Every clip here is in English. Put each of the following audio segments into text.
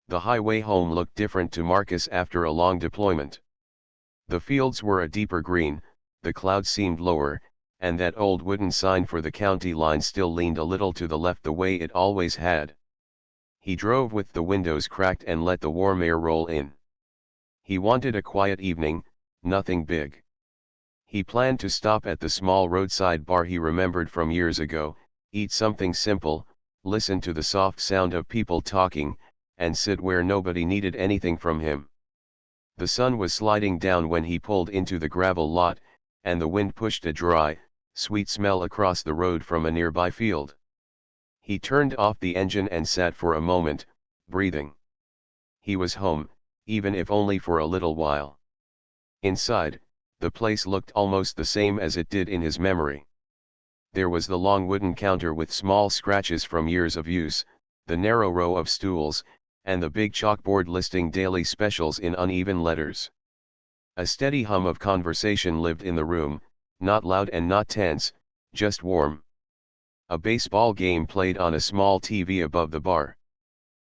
The highway home looked different to Marcus after a long deployment. The fields were a deeper green, the clouds seemed lower, and that old wooden sign for the county line still leaned a little to the left the way it always had. He drove with the windows cracked and let the warm air roll in. He wanted a quiet evening, nothing big. He planned to stop at the small roadside bar he remembered from years ago, eat something simple, listen to the soft sound of people talking, and sit where nobody needed anything from him. The sun was sliding down when he pulled into the gravel lot, and the wind pushed a dry, sweet smell across the road from a nearby field. He turned off the engine and sat for a moment, breathing. He was home, even if only for a little while. Inside, the place looked almost the same as it did in his memory. There was the long wooden counter with small scratches from years of use, the narrow row of stools, and the big chalkboard listing daily specials in uneven letters. A steady hum of conversation lived in the room, not loud and not tense, just warm. A baseball game played on a small TV above the bar.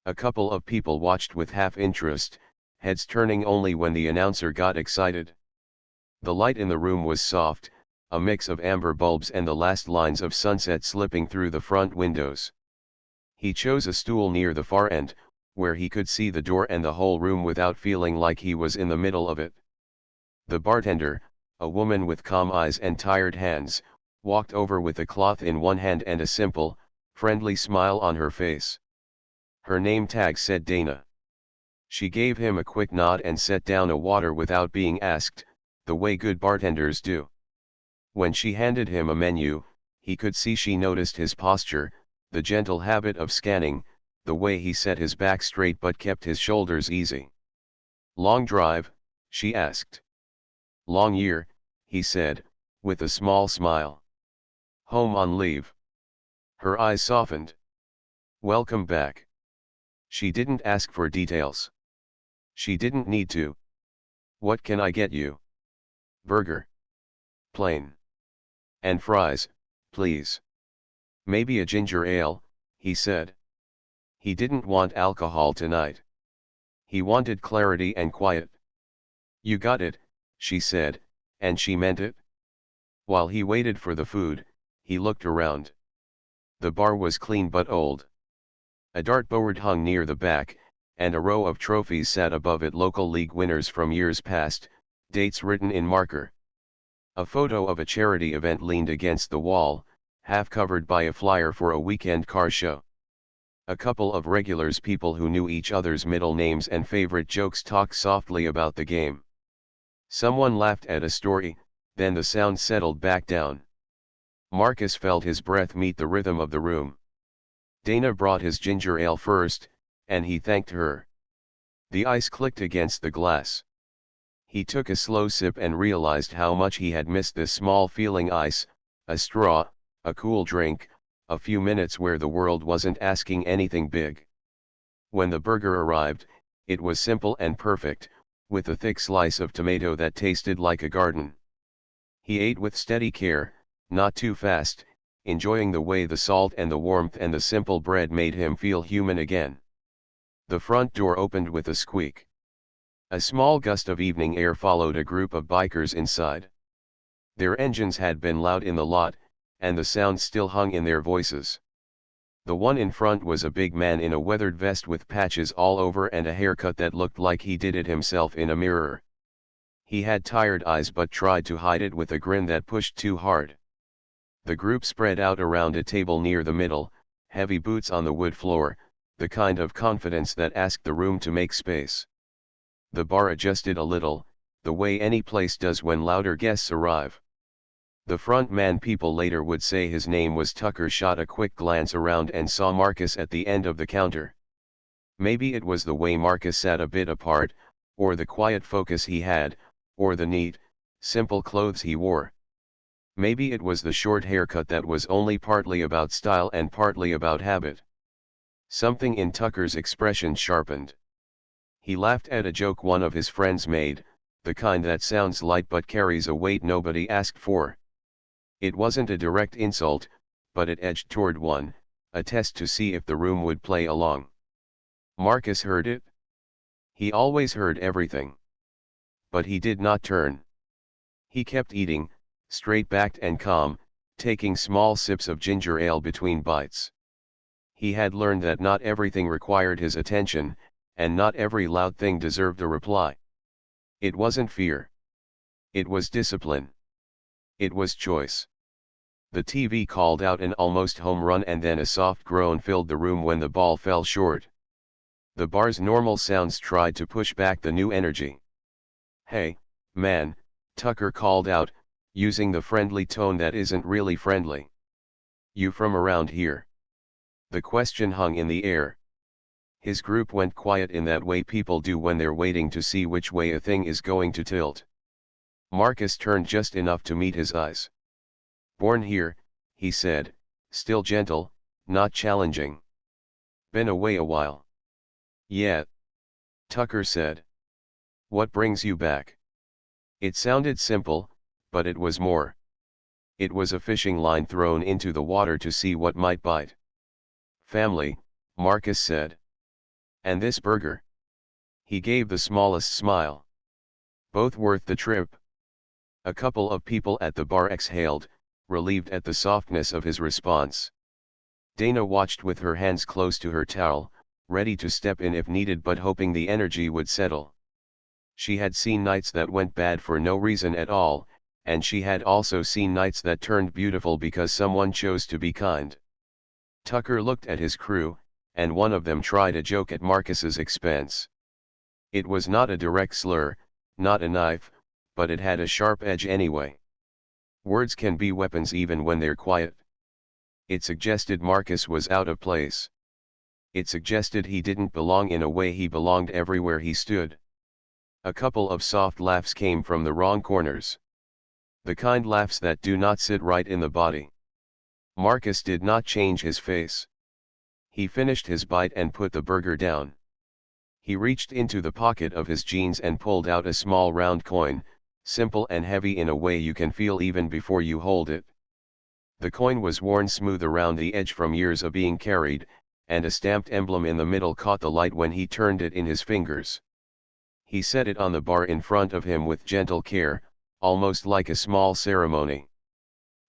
A couple of people watched with half interest, heads turning only when the announcer got excited. The light in the room was soft, a mix of amber bulbs and the last lines of sunset slipping through the front windows. He chose a stool near the far end, where he could see the door and the whole room without feeling like he was in the middle of it. The bartender, a woman with calm eyes and tired hands, walked over with a cloth in one hand and a simple, friendly smile on her face. Her name tag said Dana. She gave him a quick nod and set down a water without being asked, the way good bartenders do. When she handed him a menu, he could see she noticed his posture, the gentle habit of scanning, the way he set his back straight but kept his shoulders easy. "Long drive?" she asked. "Long year," he said, with a small smile. "Home on leave." Her eyes softened. "Welcome back." She didn't ask for details. She didn't need to. "What can I get you?" "Burger." "Plain." "And fries, please." "Maybe a ginger ale," he said. He didn't want alcohol tonight. He wanted clarity and quiet. "You got it," she said, and she meant it. While he waited for the food, he looked around. The bar was clean but old. A dartboard hung near the back, and a row of trophies sat above it, local league winners from years past, dates written in marker. A photo of a charity event leaned against the wall, half covered by a flyer for a weekend car show. A couple of regulars, people who knew each other's middle names and favorite jokes, talked softly about the game. Someone laughed at a story, then the sound settled back down. Marcus felt his breath meet the rhythm of the room. Dana brought his ginger ale first, and he thanked her. The ice clicked against the glass. He took a slow sip and realized how much he had missed this small feeling: ice, a straw, a cool drink, a few minutes where the world wasn't asking anything big. When the burger arrived, it was simple and perfect, with a thick slice of tomato that tasted like a garden. He ate with steady care, not too fast, enjoying the way the salt and the warmth and the simple bread made him feel human again. The front door opened with a squeak. A small gust of evening air followed a group of bikers inside. Their engines had been loud in the lot, and the sound still hung in their voices. The one in front was a big man in a weathered vest with patches all over and a haircut that looked like he did it himself in a mirror. He had tired eyes but tried to hide it with a grin that pushed too hard. The group spread out around a table near the middle, heavy boots on the wood floor, the kind of confidence that asked the room to make space. The bar adjusted a little, the way any place does when louder guests arrive. The front man, people later would say his name was Tucker, shot a quick glance around and saw Marcus at the end of the counter. Maybe it was the way Marcus sat a bit apart, or the quiet focus he had, or the neat, simple clothes he wore. Maybe it was the short haircut that was only partly about style and partly about habit. Something in Tucker's expression sharpened. He laughed at a joke one of his friends made, the kind that sounds light but carries a weight nobody asked for. It wasn't a direct insult, but it edged toward one, a test to see if the room would play along. Marcus heard it. He always heard everything. But he did not turn. He kept eating, straight-backed and calm, taking small sips of ginger ale between bites. He had learned that not everything required his attention, and not every loud thing deserved a reply. It wasn't fear. It was discipline. It was choice. The TV called out an almost home run, and then a soft groan filled the room when the ball fell short. The bar's normal sounds tried to push back the new energy. "Hey, man," Tucker called out, using the friendly tone that isn't really friendly. "You from around here?" The question hung in the air. His group went quiet in that way people do when they're waiting to see which way a thing is going to tilt. Marcus turned just enough to meet his eyes. "Born here," he said, still gentle, not challenging. "Been away a while." "Yeah," Tucker said. "What brings you back?" It sounded simple, but it was more. It was a fishing line thrown into the water to see what might bite. "Family," Marcus said. "And this burger." He gave the smallest smile. "Both worth the trip." A couple of people at the bar exhaled, relieved at the softness of his response. Dana watched with her hands close to her towel, ready to step in if needed but hoping the energy would settle. She had seen nights that went bad for no reason at all, and she had also seen nights that turned beautiful because someone chose to be kind. Tucker looked at his crew, and one of them tried a joke at Marcus's expense. It was not a direct slur, not a knife, but it had a sharp edge anyway. Words can be weapons even when they're quiet. It suggested Marcus was out of place. It suggested he didn't belong in a way he belonged everywhere he stood. A couple of soft laughs came from the wrong corners. The kind laughs that do not sit right in the body. Marcus did not change his face. He finished his bite and put the burger down. He reached into the pocket of his jeans and pulled out a small round coin, simple and heavy in a way you can feel even before you hold it. The coin was worn smooth around the edge from years of being carried, and a stamped emblem in the middle caught the light when he turned it in his fingers. He set it on the bar in front of him with gentle care, almost like a small ceremony.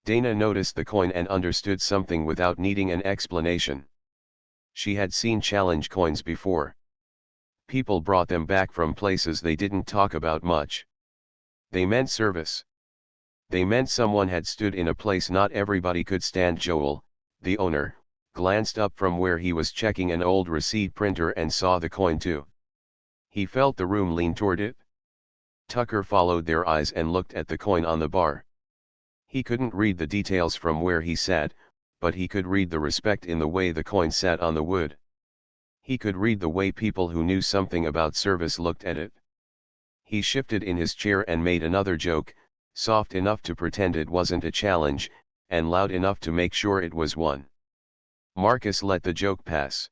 Dana noticed the coin and understood something without needing an explanation. She had seen challenge coins before. People brought them back from places they didn't talk about much. They meant service. They meant someone had stood in a place not everybody could stand. Joel, the owner, glanced up from where he was checking an old receipt printer and saw the coin too. He felt the room lean toward it. Tucker followed their eyes and looked at the coin on the bar. He couldn't read the details from where he sat, but he could read the respect in the way the coin sat on the wood. He could read the way people who knew something about service looked at it. He shifted in his chair and made another joke, soft enough to pretend it wasn't a challenge, and loud enough to make sure it was one. Marcus let the joke pass.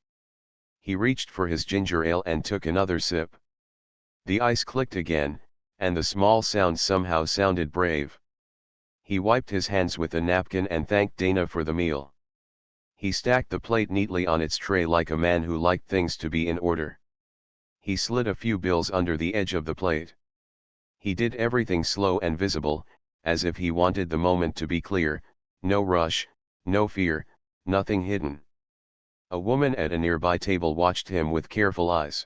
He reached for his ginger ale and took another sip. The ice clicked again, and the small sound somehow sounded brave. He wiped his hands with a napkin and thanked Dana for the meal. He stacked the plate neatly on its tray like a man who liked things to be in order. He slid a few bills under the edge of the plate. He did everything slow and visible, as if he wanted the moment to be clear, no rush, no fear, nothing hidden. A woman at a nearby table watched him with careful eyes.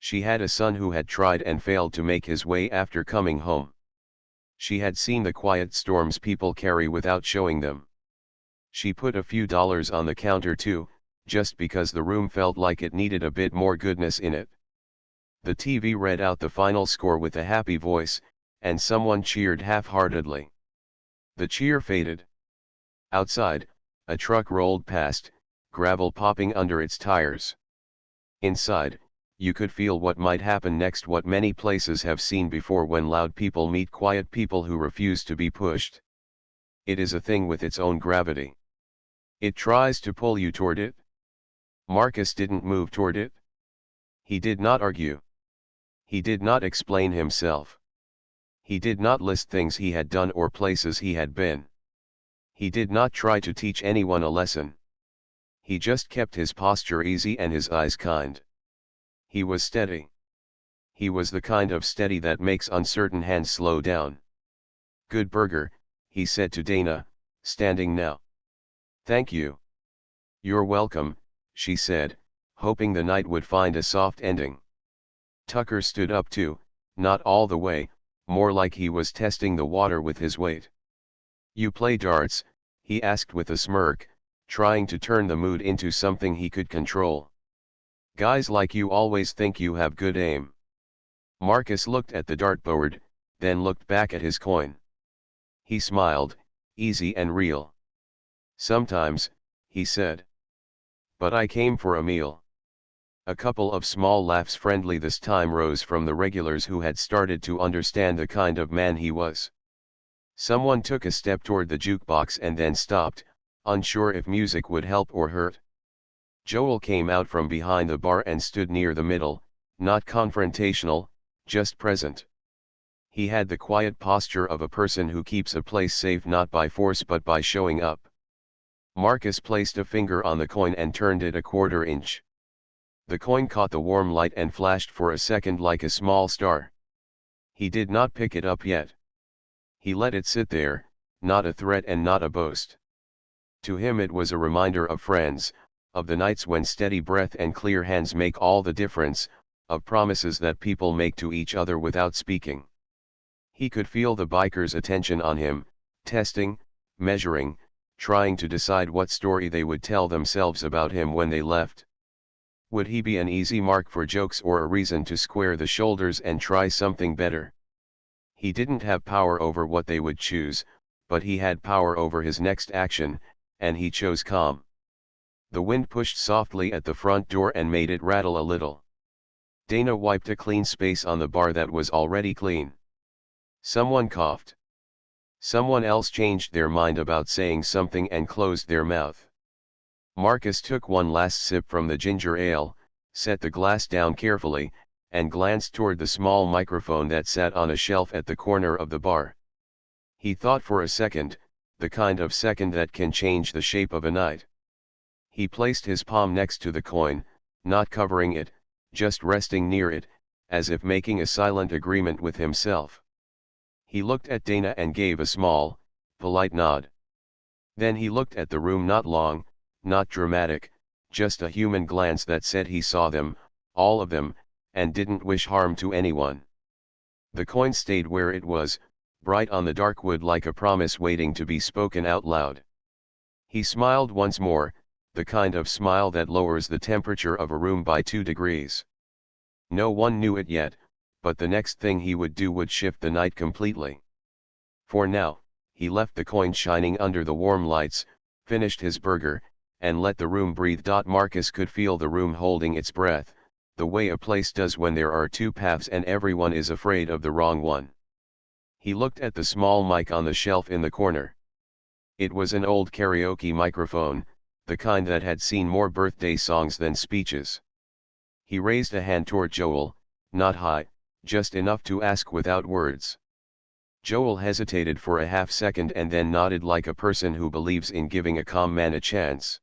She had a son who had tried and failed to make his way after coming home. She had seen the quiet storms people carry without showing them. She put a few dollars on the counter too, just because the room felt like it needed a bit more goodness in it. The TV read out the final score with a happy voice, and someone cheered half-heartedly. The cheer faded. Outside, a truck rolled past, gravel popping under its tires. Inside, you could feel what might happen next, what many places have seen before when loud people meet quiet people who refuse to be pushed. It is a thing with its own gravity. It tries to pull you toward it. Marcus didn't move toward it. He did not argue. He did not explain himself. He did not list things he had done or places he had been. He did not try to teach anyone a lesson. He just kept his posture easy and his eyes kind. He was steady. He was the kind of steady that makes uncertain hands slow down. "Good burger," he said to Dana, standing now. "Thank you." "You're welcome," she said, hoping the night would find a soft ending. Tucker stood up too, not all the way, more like he was testing the water with his weight. "You play darts?" he asked with a smirk, trying to turn the mood into something he could control. "Guys like you always think you have good aim." Marcus looked at the dartboard, then looked back at his coin. He smiled, easy and real. "Sometimes," he said. "But I came for a meal." A couple of small laughs, friendly this time, rose from the regulars who had started to understand the kind of man he was. Someone took a step toward the jukebox and then stopped, unsure if music would help or hurt. Joel came out from behind the bar and stood near the middle, not confrontational, just present. He had the quiet posture of a person who keeps a place safe not by force but by showing up. Marcus placed a finger on the coin and turned it a quarter inch. The coin caught the warm light and flashed for a second like a small star. He did not pick it up yet. He let it sit there, not a threat and not a boast. To him it was a reminder of friends, of the nights when steady breath and clear hands make all the difference, of promises that people make to each other without speaking. He could feel the bikers' attention on him, testing, measuring, trying to decide what story they would tell themselves about him when they left. Would he be an easy mark for jokes or a reason to square the shoulders and try something better? He didn't have power over what they would choose, but he had power over his next action, and he chose calm. The wind pushed softly at the front door and made it rattle a little. Dana wiped a clean space on the bar that was already clean. Someone coughed. Someone else changed their mind about saying something and closed their mouth. Marcus took one last sip from the ginger ale, set the glass down carefully, and glanced toward the small microphone that sat on a shelf at the corner of the bar. He thought for a second, the kind of second that can change the shape of a night. He placed his palm next to the coin, not covering it, just resting near it, as if making a silent agreement with himself. He looked at Dana and gave a small, polite nod. Then he looked at the room, not long, not dramatic, just a human glance that said he saw them, all of them, and didn't wish harm to anyone. The coin stayed where it was, bright on the dark wood like a promise waiting to be spoken out loud. He smiled once more, the kind of smile that lowers the temperature of a room by 2 degrees. No one knew it yet, but the next thing he would do would shift the night completely. For now, he left the coin shining under the warm lights, finished his burger, and let the room breathe. Marcus could feel the room holding its breath, the way a place does when there are two paths and everyone is afraid of the wrong one. He looked at the small mic on the shelf in the corner. It was an old karaoke microphone, the kind that had seen more birthday songs than speeches. He raised a hand toward Joel, not high, just enough to ask without words. Joel hesitated for a half second and then nodded like a person who believes in giving a calm man a chance.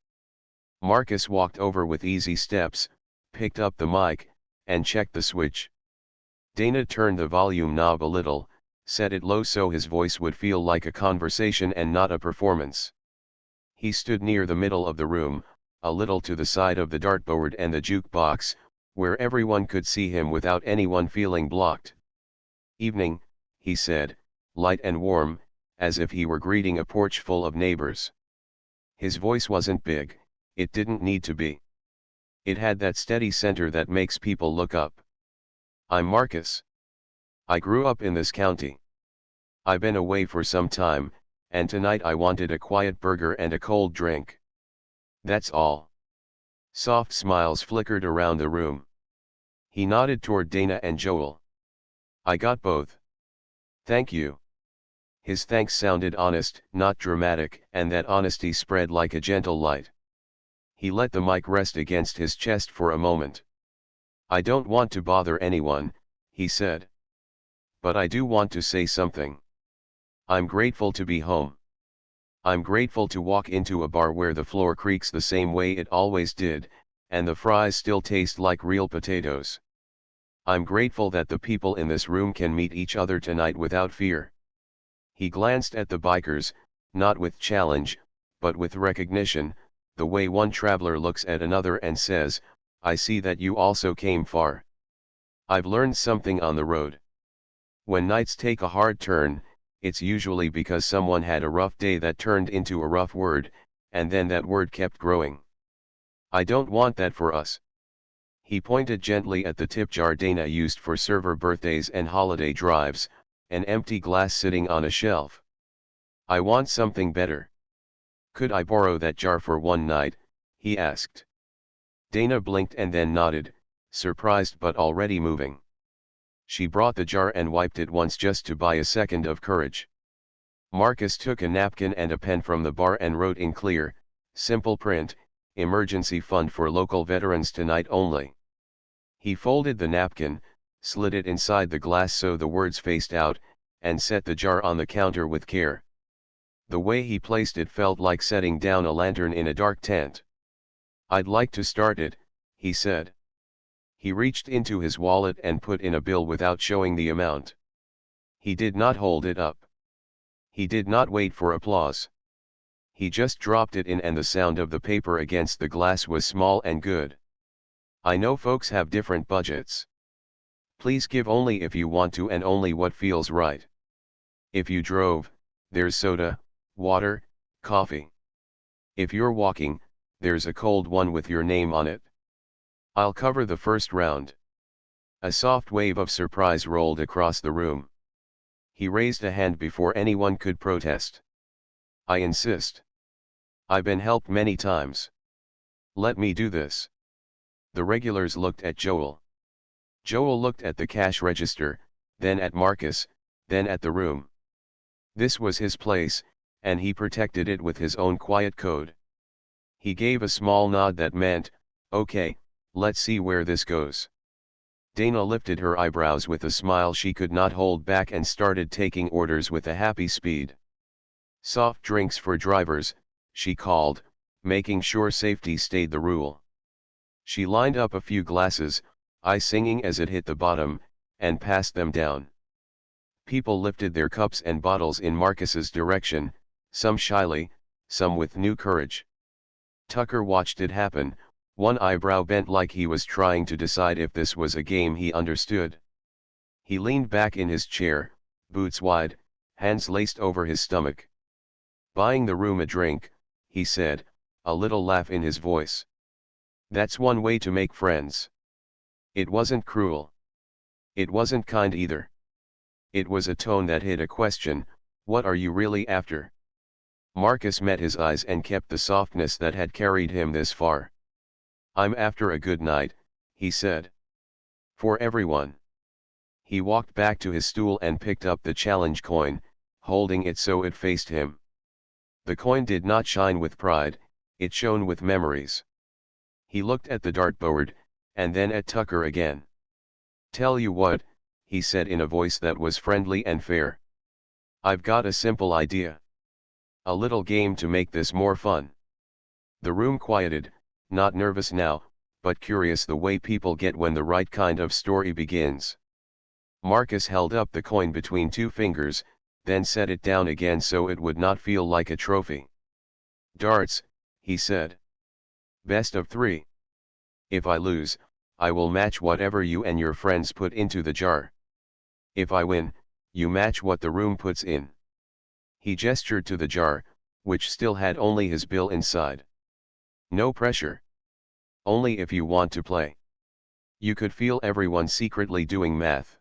Marcus walked over with easy steps, picked up the mic, and checked the switch. Dana turned the volume knob a little, set it low so his voice would feel like a conversation and not a performance. He stood near the middle of the room, a little to the side of the dartboard and the jukebox, where everyone could see him without anyone feeling blocked. "Evening," he said, light and warm, as if he were greeting a porch full of neighbors. His voice wasn't big, it didn't need to be. It had that steady center that makes people look up. "I'm Marcus. I grew up in this county. I've been away for some time, and tonight I wanted a quiet burger and a cold drink. That's all." Soft smiles flickered around the room. He nodded toward Dana and Joel. "I got both. Thank you." His thanks sounded honest, not dramatic, and that honesty spread like a gentle light. He let the mic rest against his chest for a moment. "I don't want to bother anyone," he said. "But I do want to say something. I'm grateful to be home. I'm grateful to walk into a bar where the floor creaks the same way it always did, and the fries still taste like real potatoes. I'm grateful that the people in this room can meet each other tonight without fear. He glanced at the bikers, not with challenge, but with recognition, the way one traveler looks at another and says, I see that you also came far. I've learned something on the road. When nights take a hard turn, it's usually because someone had a rough day that turned into a rough word, and then that word kept growing. I don't want that for us. He pointed gently at the tip jar Dana used for server birthdays and holiday drives, an empty glass sitting on a shelf. I want something better. Could I borrow that jar for one night? He asked. Dana blinked and then nodded, surprised but already moving. She brought the jar and wiped it once just to buy a second of courage. Marcus took a napkin and a pen from the bar and wrote in clear, simple print, Emergency Fund for local veterans tonight only. He folded the napkin, slid it inside the glass so the words faced out, and set the jar on the counter with care. The way he placed it felt like setting down a lantern in a dark tent. I'd like to start it, he said. He reached into his wallet and put in a bill without showing the amount. He did not hold it up. He did not wait for applause. He just dropped it in and the sound of the paper against the glass was small and good. I know folks have different budgets. Please give only if you want to and only what feels right. If you drove, there's soda, water, coffee. If you're walking, there's a cold one with your name on it. I'll cover the first round. A soft wave of surprise rolled across the room. He raised a hand before anyone could protest. I insist. I've been helped many times. Let me do this. The regulars looked at Joel. Joel looked at the cash register, then at Marcus, then at the room. This was his place, and he protected it with his own quiet code. He gave a small nod that meant, okay, let's see where this goes. Dana lifted her eyebrows with a smile she could not hold back and started taking orders with a happy speed. Soft drinks for drivers, she called, making sure safety stayed the rule. She lined up a few glasses, I singing as it hit the bottom, and passed them down. People lifted their cups and bottles in Marcus's direction, some shyly, some with new courage. Tucker watched it happen, one eyebrow bent like he was trying to decide if this was a game he understood. He leaned back in his chair, boots wide, hands laced over his stomach. Buying the room a drink, he said, a little laugh in his voice. That's one way to make friends. It wasn't cruel. It wasn't kind either. It was a tone that hid a question, what are you really after? Marcus met his eyes and kept the softness that had carried him this far. I'm after a good night, he said. For everyone. He walked back to his stool and picked up the challenge coin, holding it so it faced him. The coin did not shine with pride, it shone with memories. He looked at the dartboard, and then at Tucker again. Tell you what, he said in a voice that was friendly and fair. I've got a simple idea. A little game to make this more fun. The room quieted, not nervous now, but curious the way people get when the right kind of story begins. Marcus held up the coin between two fingers, then set it down again so it would not feel like a trophy. Darts, he said. Best of 3. If I lose, I will match whatever you and your friends put into the jar. If I win, you match what the room puts in. He gestured to the jar, which still had only his bill inside. No pressure. Only if you want to play. You could feel everyone secretly doing math.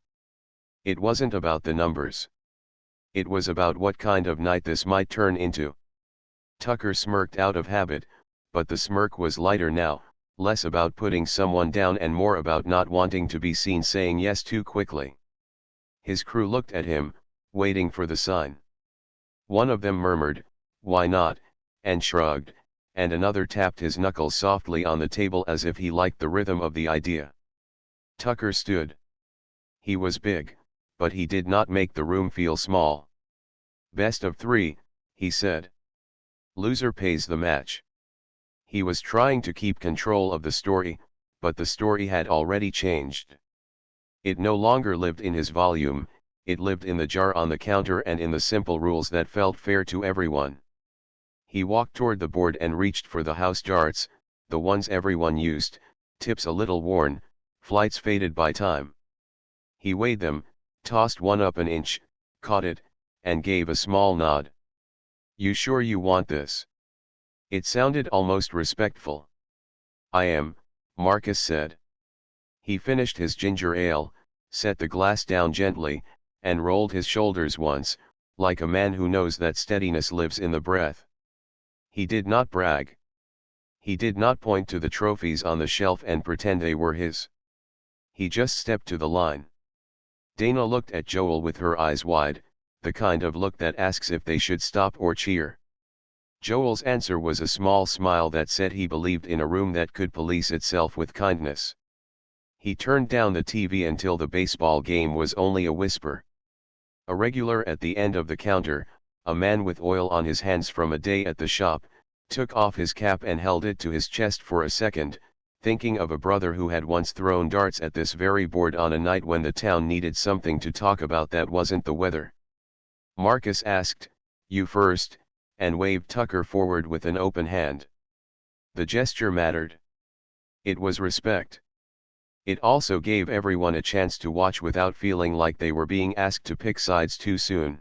It wasn't about the numbers. It was about what kind of night this might turn into. Tucker smirked out of habit, but the smirk was lighter now, less about putting someone down and more about not wanting to be seen saying yes too quickly. His crew looked at him, waiting for the sign. One of them murmured, "Why not?" and shrugged, and another tapped his knuckles softly on the table as if he liked the rhythm of the idea. Tucker stood. He was big, but he did not make the room feel small. Best of 3, he said. Loser pays the match. He was trying to keep control of the story, but the story had already changed. It no longer lived in his volume, it lived in the jar on the counter and in the simple rules that felt fair to everyone. He walked toward the board and reached for the house darts, the ones everyone used, tips a little worn, flights faded by time. He weighed them, tossed one up an inch, caught it, and gave a small nod. "You sure you want this?" It sounded almost respectful. "I am," Marcus said. He finished his ginger ale, set the glass down gently, and rolled his shoulders once, like a man who knows that steadiness lives in the breath. He did not brag. He did not point to the trophies on the shelf and pretend they were his. He just stepped to the line. Dana looked at Joel with her eyes wide, the kind of look that asks if they should stop or cheer. Joel's answer was a small smile that said he believed in a room that could police itself with kindness. He turned down the TV until the baseball game was only a whisper. A regular at the end of the counter, a man with oil on his hands from a day at the shop, took off his cap and held it to his chest for a second, thinking of a brother who had once thrown darts at this very board on a night when the town needed something to talk about that wasn't the weather. Marcus asked, "You first," and waved Tucker forward with an open hand. The gesture mattered. It was respect. It also gave everyone a chance to watch without feeling like they were being asked to pick sides too soon.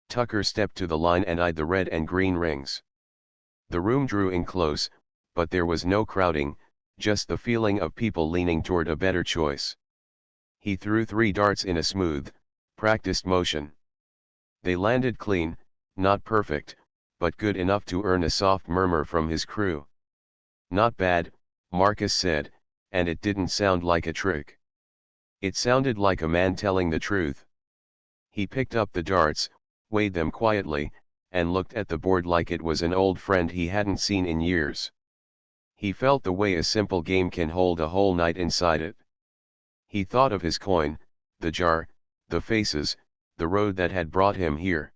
Tucker stepped to the line and eyed the red and green rings. The room drew in close, but there was no crowding, just the feeling of people leaning toward a better choice. He threw 3 darts in a smooth, practiced motion. They landed clean, not perfect, but good enough to earn a soft murmur from his crew. "Not bad," Marcus said, and it didn't sound like a trick. It sounded like a man telling the truth. He picked up the darts, weighed them quietly, and looked at the board like it was an old friend he hadn't seen in years. He felt the way a simple game can hold a whole night inside it. He thought of his coin, the jar, the faces, the road that had brought him here.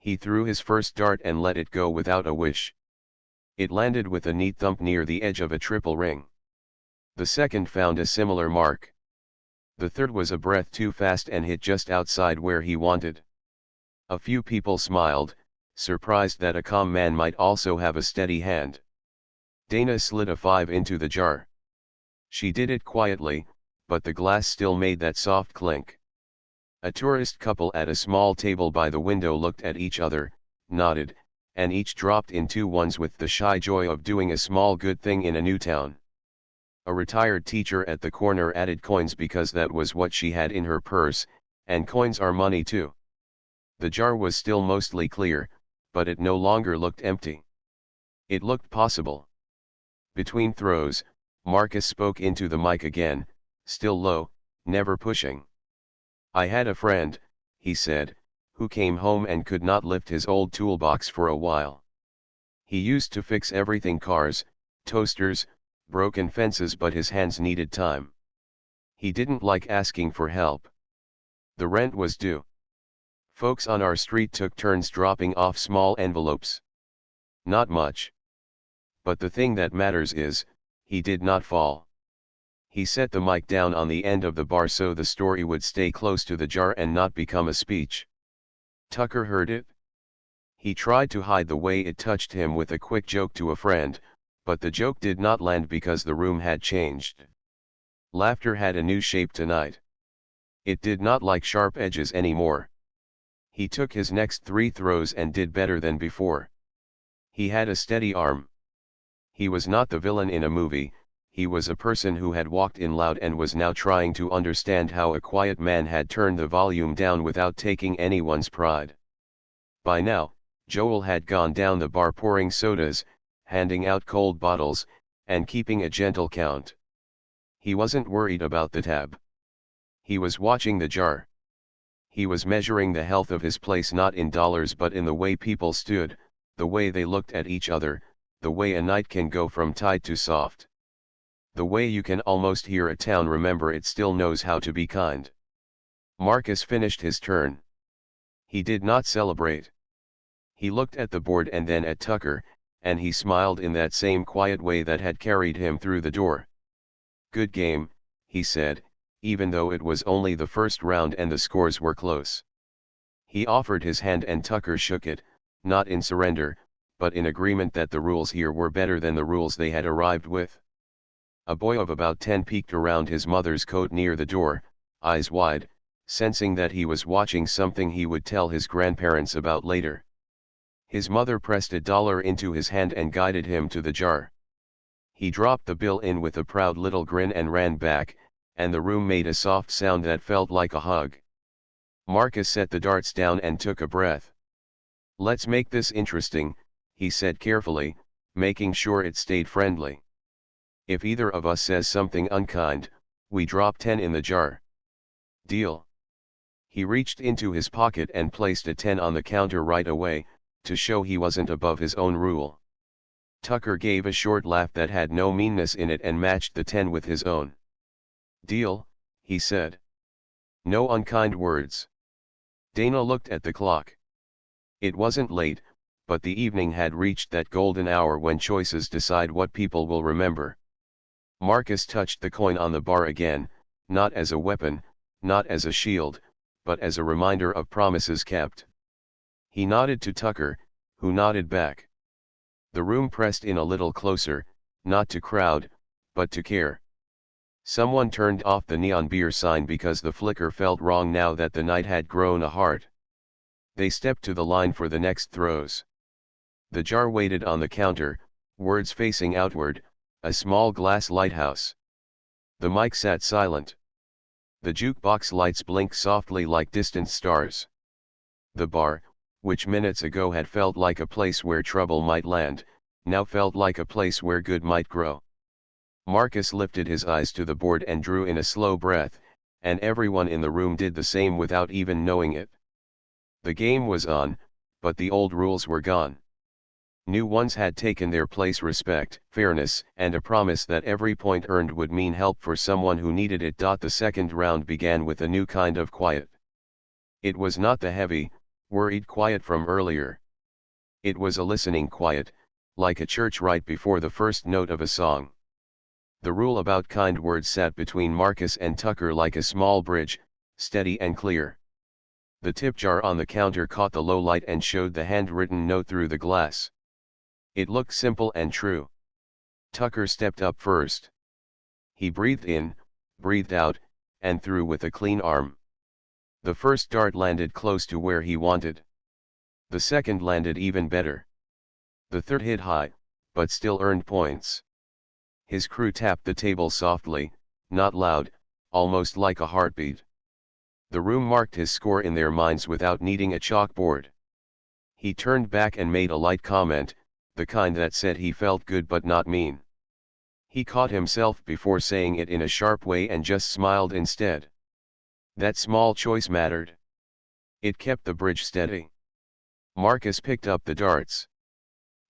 He threw his first dart and let it go without a wish. It landed with a neat thump near the edge of a triple ring. The second found a similar mark. The third was a breath too fast and hit just outside where he wanted. A few people smiled, surprised that a calm man might also have a steady hand. Dana slid a 5 into the jar. She did it quietly, but the glass still made that soft clink. A tourist couple at a small table by the window looked at each other, nodded, and each dropped in 2 ones with the shy joy of doing a small good thing in a new town. A retired teacher at the corner added coins because that was what she had in her purse, and coins are money too. The jar was still mostly clear, but it no longer looked empty. It looked possible. Between throws, Marcus spoke into the mic again, still low, never pushing. "I had a friend," he said, "who came home and could not lift his old toolbox for a while. He used to fix everything: cars, toasters, broken fences, but his hands needed time. He didn't like asking for help. The rent was due. Folks on our street took turns dropping off small envelopes. Not much. But the thing that matters is, he did not fall." He set the mic down on the end of the bar so the story would stay close to the jar and not become a speech. Tucker heard it. He tried to hide the way it touched him with a quick joke to a friend, but the joke did not land because the room had changed. Laughter had a new shape tonight. It did not like sharp edges anymore. He took his next 3 throws and did better than before. He had a steady arm. He was not the villain in a movie, he was a person who had walked in loud and was now trying to understand how a quiet man had turned the volume down without taking anyone's pride. By now, Joel had gone down the bar pouring sodas, handing out cold bottles, and keeping a gentle count. He wasn't worried about the tab. He was watching the jar. He was measuring the health of his place not in dollars but in the way people stood, the way they looked at each other, the way a night can go from tight to soft. The way you can almost hear a town remember it still knows how to be kind. Marcus finished his turn. He did not celebrate. He looked at the board and then at Tucker, and he smiled in that same quiet way that had carried him through the door. "Good game," he said, even though it was only the first round and the scores were close. He offered his hand and Tucker shook it, not in surrender, but in agreement that the rules here were better than the rules they had arrived with. A boy of about 10 peeked around his mother's coat near the door, eyes wide, sensing that he was watching something he would tell his grandparents about later. His mother pressed $1 into his hand and guided him to the jar. He dropped the bill in with a proud little grin and ran back, and the room made a soft sound that felt like a hug. Marcus set the darts down and took a breath. "Let's make this interesting," he said carefully, making sure it stayed friendly. "If either of us says something unkind, we drop 10 in the jar. Deal?" He reached into his pocket and placed a 10 on the counter right away, to show he wasn't above his own rule. Tucker gave a short laugh that had no meanness in it and matched the 10 with his own. "Deal," he said. "No unkind words." Dana looked at the clock. It wasn't late, but the evening had reached that golden hour when choices decide what people will remember. Marcus touched the coin on the bar again, not as a weapon, not as a shield, but as a reminder of promises kept. He nodded to Tucker, who nodded back. The room pressed in a little closer, not to crowd, but to care. Someone turned off the neon beer sign because the flicker felt wrong now that the night had grown a heart. They stepped to the line for the next throws. The jar waited on the counter, words facing outward, a small glass lighthouse. The mic sat silent. The jukebox lights blinked softly like distant stars. The bar, which minutes ago had felt like a place where trouble might land, now felt like a place where good might grow. Marcus lifted his eyes to the board and drew in a slow breath, and everyone in the room did the same without even knowing it. The game was on, but the old rules were gone. New ones had taken their place: respect, fairness, and a promise that every point earned would mean help for someone who needed it. The second round began with a new kind of quiet. It was not the heavy, worried quiet from earlier. It was a listening quiet, like a church right before the first note of a song. The rule about kind words sat between Marcus and Tucker like a small bridge, steady and clear. The tip jar on the counter caught the low light and showed the handwritten note through the glass. It looked simple and true. Tucker stepped up first. He breathed in, breathed out, and threw with a clean arm. The first dart landed close to where he wanted. The second landed even better. The third hit high, but still earned points. His crew tapped the table softly, not loud, almost like a heartbeat. The room marked his score in their minds without needing a chalkboard. He turned back and made a light comment, the kind that said he felt good but not mean. He caught himself before saying it in a sharp way and just smiled instead. That small choice mattered. It kept the bridge steady. Marcus picked up the darts.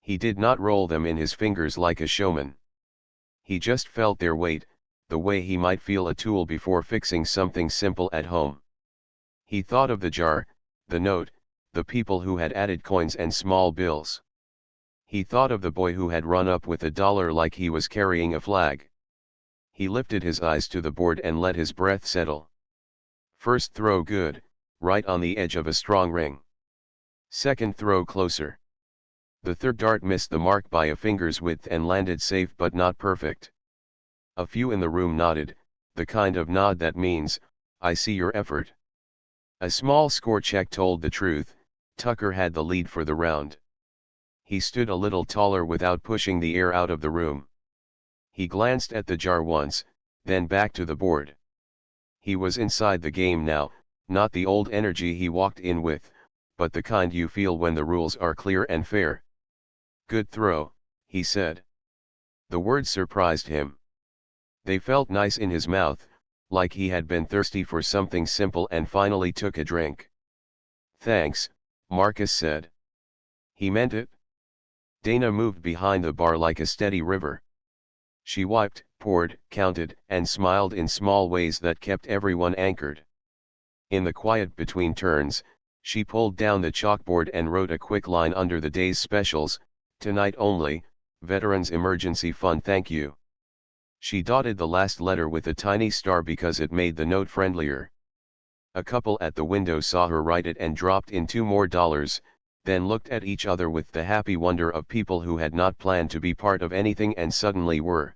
He did not roll them in his fingers like a showman. He just felt their weight, the way he might feel a tool before fixing something simple at home. He thought of the jar, the note, the people who had added coins and small bills. He thought of the boy who had run up with $1 like he was carrying a flag. He lifted his eyes to the board and let his breath settle. First throw good, right on the edge of a strong ring. Second throw closer. The third dart missed the mark by a finger's width and landed safe but not perfect. A few in the room nodded, the kind of nod that means, "I see your effort." A small score check told the truth: Tucker had the lead for the round. He stood a little taller without pushing the air out of the room. He glanced at the jar once, then back to the board. He was inside the game now, not the old energy he walked in with, but the kind you feel when the rules are clear and fair. "Good throw," he said. The words surprised him. They felt nice in his mouth, like he had been thirsty for something simple and finally took a drink. "Thanks," Marcus said. He meant it. Dana moved behind the bar like a steady river. She wiped, poured, counted, and smiled in small ways that kept everyone anchored. In the quiet between turns, she pulled down the chalkboard and wrote a quick line under the day's specials: Tonight only, Veterans Emergency Fund, thank you. She dotted the last letter with a tiny star because it made the note friendlier. A couple at the window saw her write it and dropped in $2 more, then looked at each other with the happy wonder of people who had not planned to be part of anything and suddenly were.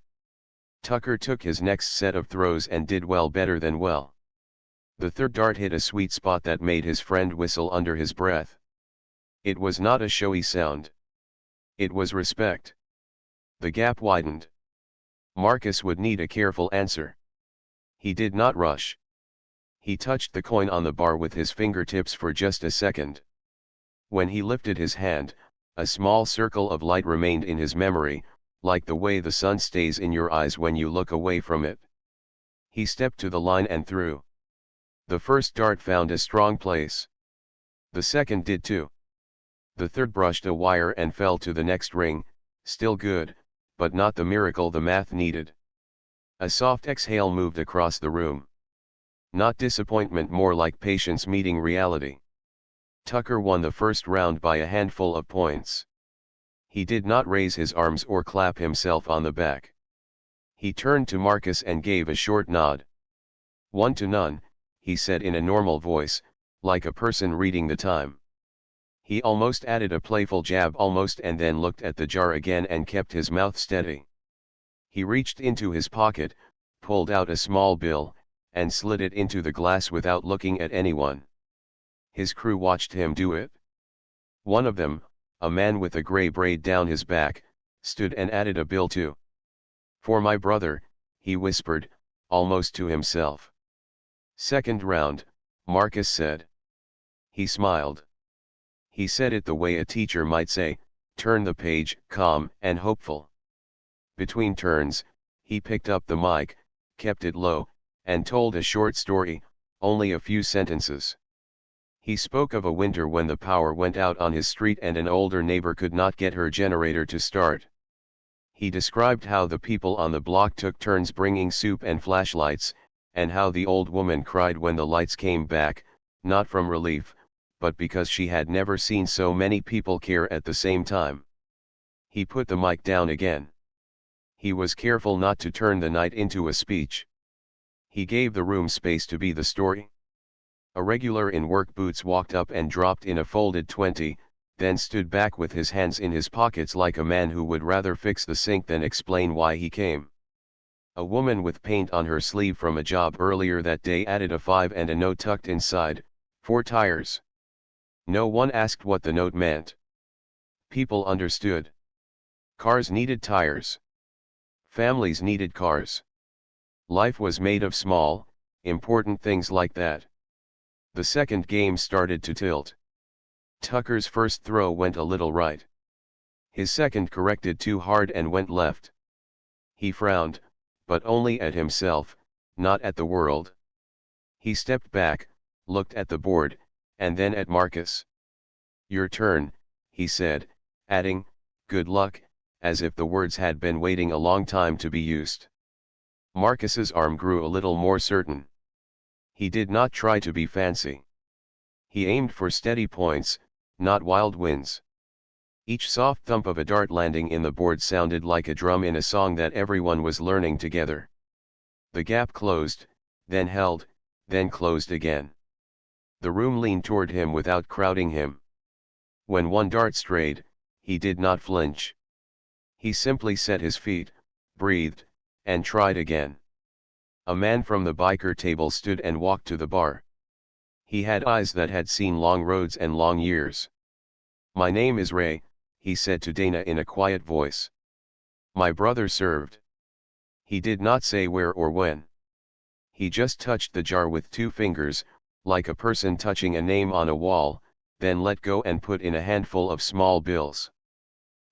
Tucker took his next set of throws and did well, better than well. The third dart hit a sweet spot that made his friend whistle under his breath. It was not a showy sound. It was respect. The gap widened. Marcus would need a careful answer. He did not rush. He touched the coin on the bar with his fingertips for just a second. When he lifted his hand, a small circle of light remained in his memory, like the way the sun stays in your eyes when you look away from it. He stepped to the line and threw. The first dart found a strong place. The second did too. The third brushed a wire and fell to the next ring, still good, but not the miracle the math needed. A soft exhale moved across the room. Not disappointment, more like patience meeting reality. Tucker won the first round by a handful of points. He did not raise his arms or clap himself on the back. He turned to Marcus and gave a short nod. 1-0, he said in a normal voice, like a person reading the time. He almost added a playful jab, almost, and then looked at the jar again and kept his mouth steady. He reached into his pocket, pulled out a small bill, and slid it into the glass without looking at anyone. His crew watched him do it. One of them, a man with a gray braid down his back, stood and added a bill too. "For my brother," he whispered, almost to himself. "Second round," Marcus said. He smiled. He said it the way a teacher might say, turn the page, calm and hopeful. Between turns, he picked up the mic, kept it low, and told a short story, only a few sentences. He spoke of a winter when the power went out on his street and an older neighbor could not get her generator to start. He described how the people on the block took turns bringing soup and flashlights, and how the old woman cried when the lights came back, not from relief, but because she had never seen so many people care at the same time. He put the mic down again. He was careful not to turn the night into a speech. He gave the room space to be the story. A regular in work boots walked up and dropped in a folded 20, then stood back with his hands in his pockets like a man who would rather fix the sink than explain why he came. A woman with paint on her sleeve from a job earlier that day added a 5 and a note tucked inside, 4 tires. No one asked what the note meant. People understood. Cars needed tires. Families needed cars. Life was made of small, important things like that. The second game started to tilt. Tucker's first throw went a little right. His second corrected too hard and went left. He frowned, but only at himself, not at the world. He stepped back, looked at the board, and then at Marcus. "Your turn," he said, adding, "Good luck," as if the words had been waiting a long time to be used. Marcus's arm grew a little more certain. He did not try to be fancy. He aimed for steady points, not wild winds. Each soft thump of a dart landing in the board sounded like a drum in a song that everyone was learning together. The gap closed, then held, then closed again. The room leaned toward him without crowding him. When one dart strayed, he did not flinch. He simply set his feet, breathed, and tried again. A man from the biker table stood and walked to the bar. He had eyes that had seen long roads and long years. "My name is Ray," he said to Dana in a quiet voice. "My brother served." He did not say where or when. He just touched the jar with 2 fingers, like a person touching a name on a wall, then let go and put in a handful of small bills.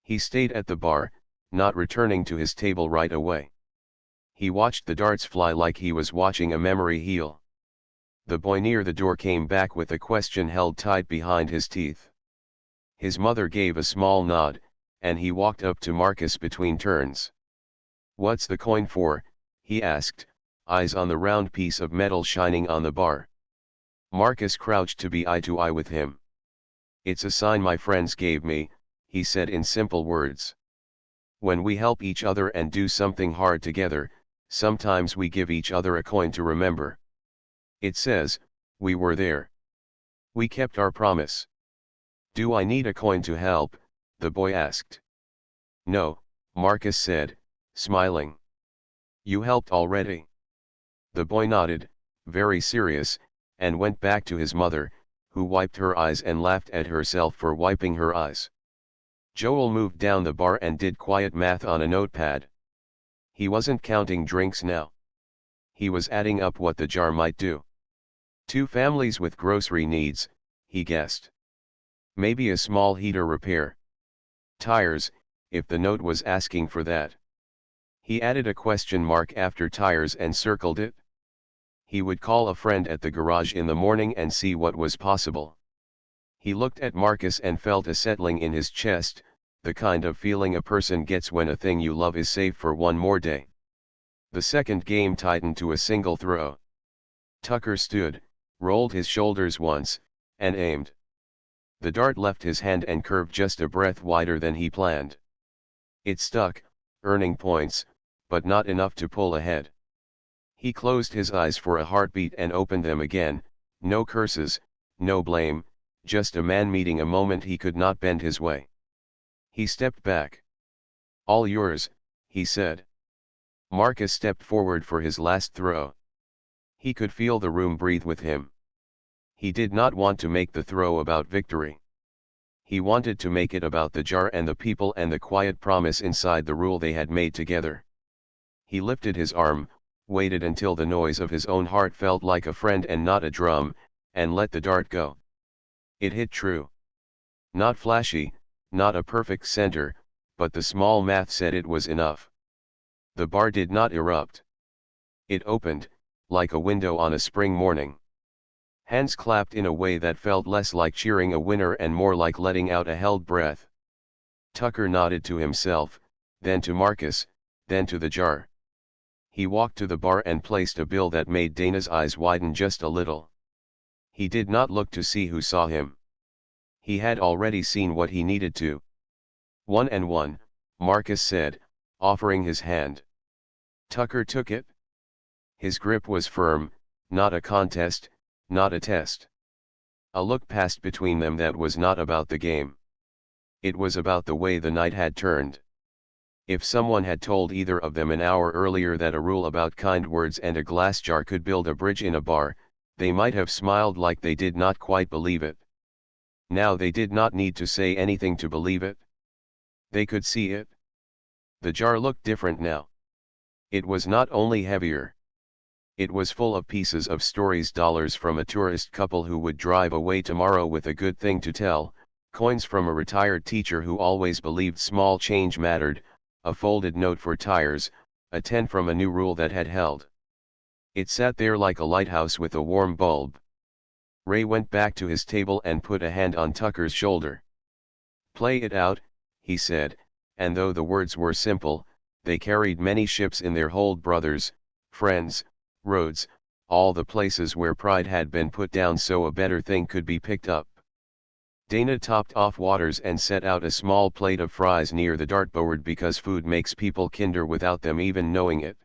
He stayed at the bar, not returning to his table right away. He watched the darts fly like he was watching a memory heal. The boy near the door came back with a question held tight behind his teeth. His mother gave a small nod, and he walked up to Marcus between turns. "What's the coin for?" he asked, eyes on the round piece of metal shining on the bar. Marcus crouched to be eye to eye with him. "It's a sign my friends gave me," he said in simple words. When we help each other and do something hard together, sometimes we give each other a coin to remember. It says, we were there. We kept our promise. Do I need a coin to help? The boy asked. No, Marcus said, smiling. You helped already. The boy nodded, very serious, and went back to his mother, who wiped her eyes and laughed at herself for wiping her eyes. Joel moved down the bar and did quiet math on a notepad. He wasn't counting drinks now. He was adding up what the jar might do. 2 families with grocery needs, he guessed. Maybe a small heater repair. Tires, if the note was asking for that. He added a question mark after tires and circled it. He would call a friend at the garage in the morning and see what was possible. He looked at Marcus and felt a settling in his chest, the kind of feeling a person gets when a thing you love is safe for one more day. The second game tightened to a single throw. Tucker stood, rolled his shoulders once, and aimed. The dart left his hand and curved just a breath wider than he planned. It stuck, earning points, but not enough to pull ahead. He closed his eyes for a heartbeat and opened them again, no curses, no blame, just a man meeting a moment he could not bend his way. He stepped back. All yours, he said. Marcus stepped forward for his last throw. He could feel the room breathe with him. He did not want to make the throw about victory. He wanted to make it about the jar and the people and the quiet promise inside the rule they had made together. He lifted his arm, waited until the noise of his own heart felt like a friend and not a drum, and let the dart go. It hit true. Not flashy, not a perfect center, but the small math said it was enough. The bar did not erupt. It opened, like a window on a spring morning. Hands clapped in a way that felt less like cheering a winner and more like letting out a held breath. Tucker nodded to himself, then to Marcus, then to the jar. He walked to the bar and placed a bill that made Dana's eyes widen just a little. He did not look to see who saw him. He had already seen what he needed to. 1 and 1, Marcus said, offering his hand. Tucker took it. His grip was firm, not a contest, not a test. A look passed between them that was not about the game. It was about the way the night had turned. If someone had told either of them an hour earlier that a rule about kind words and a glass jar could build a bridge in a bar, they might have smiled like they did not quite believe it. Now they did not need to say anything to believe it. They could see it. The jar looked different now. It was not only heavier. It was full of pieces of stories, dollars from a tourist couple who would drive away tomorrow with a good thing to tell, coins from a retired teacher who always believed small change mattered, a folded note for tires, a 10 from a new rule that had held. It sat there like a lighthouse with a warm bulb. Ray went back to his table and put a hand on Tucker's shoulder. Play it out, he said, and though the words were simple, they carried many ships in their hold. Brothers, friends, roads, all the places where pride had been put down so a better thing could be picked up. Dana topped off waters and set out a small plate of fries near the dartboard because food makes people kinder without them even knowing it.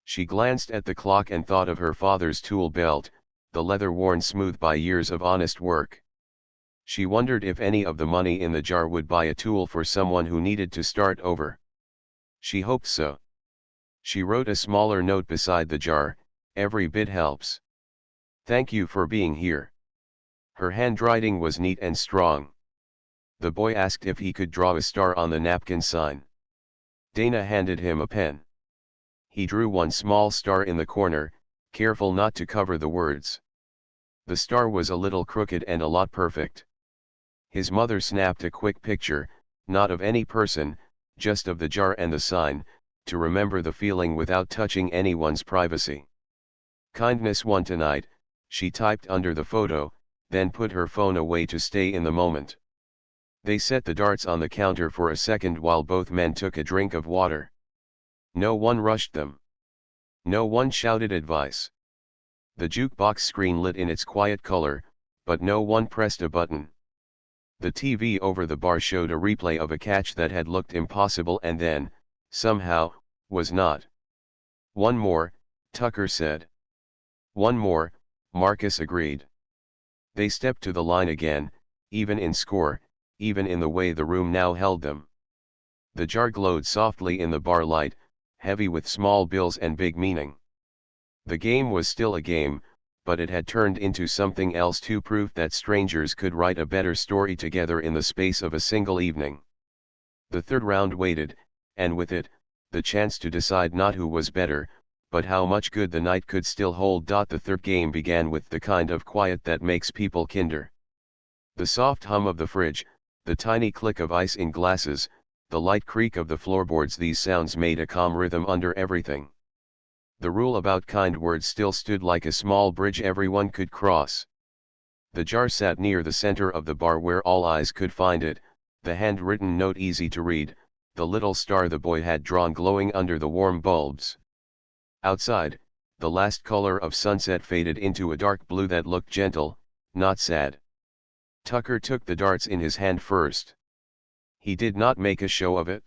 She glanced at the clock and thought of her father's tool belt, the leather worn smooth by years of honest work. She wondered if any of the money in the jar would buy a tool for someone who needed to start over. She hoped so. She wrote a smaller note beside the jar, every bit helps. Thank you for being here. Her handwriting was neat and strong. The boy asked if he could draw a star on the napkin sign. Dana handed him a pen. He drew one small star in the corner, careful not to cover the words. The star was a little crooked and a lot perfect. His mother snapped a quick picture, not of any person, just of the jar and the sign, to remember the feeling without touching anyone's privacy. Kindness won tonight, she typed under the photo, then put her phone away to stay in the moment. They set the darts on the counter for a second while both men took a drink of water. No one rushed them. No one shouted advice. The jukebox screen lit in its quiet color, but no one pressed a button. The TV over the bar showed a replay of a catch that had looked impossible and then, somehow, was not. "One more," Tucker said. "One more," Marcus agreed. They stepped to the line again, even in score, even in the way the room now held them. The jar glowed softly in the bar light, heavy with small bills and big meaning. The game was still a game, but it had turned into something else too, proof that strangers could write a better story together in the space of a single evening. The third round waited, and with it, the chance to decide not who was better, but how much good the night could still hold. The third game began with the kind of quiet that makes people kinder. The soft hum of the fridge, the tiny click of ice in glasses, the light creak of the floorboards, these sounds made a calm rhythm under everything. The rule about kind words still stood like a small bridge everyone could cross. The jar sat near the center of the bar where all eyes could find it, the handwritten note easy to read, the little star the boy had drawn glowing under the warm bulbs. Outside, the last color of sunset faded into a dark blue that looked gentle, not sad. Tucker took the darts in his hand first. He did not make a show of it.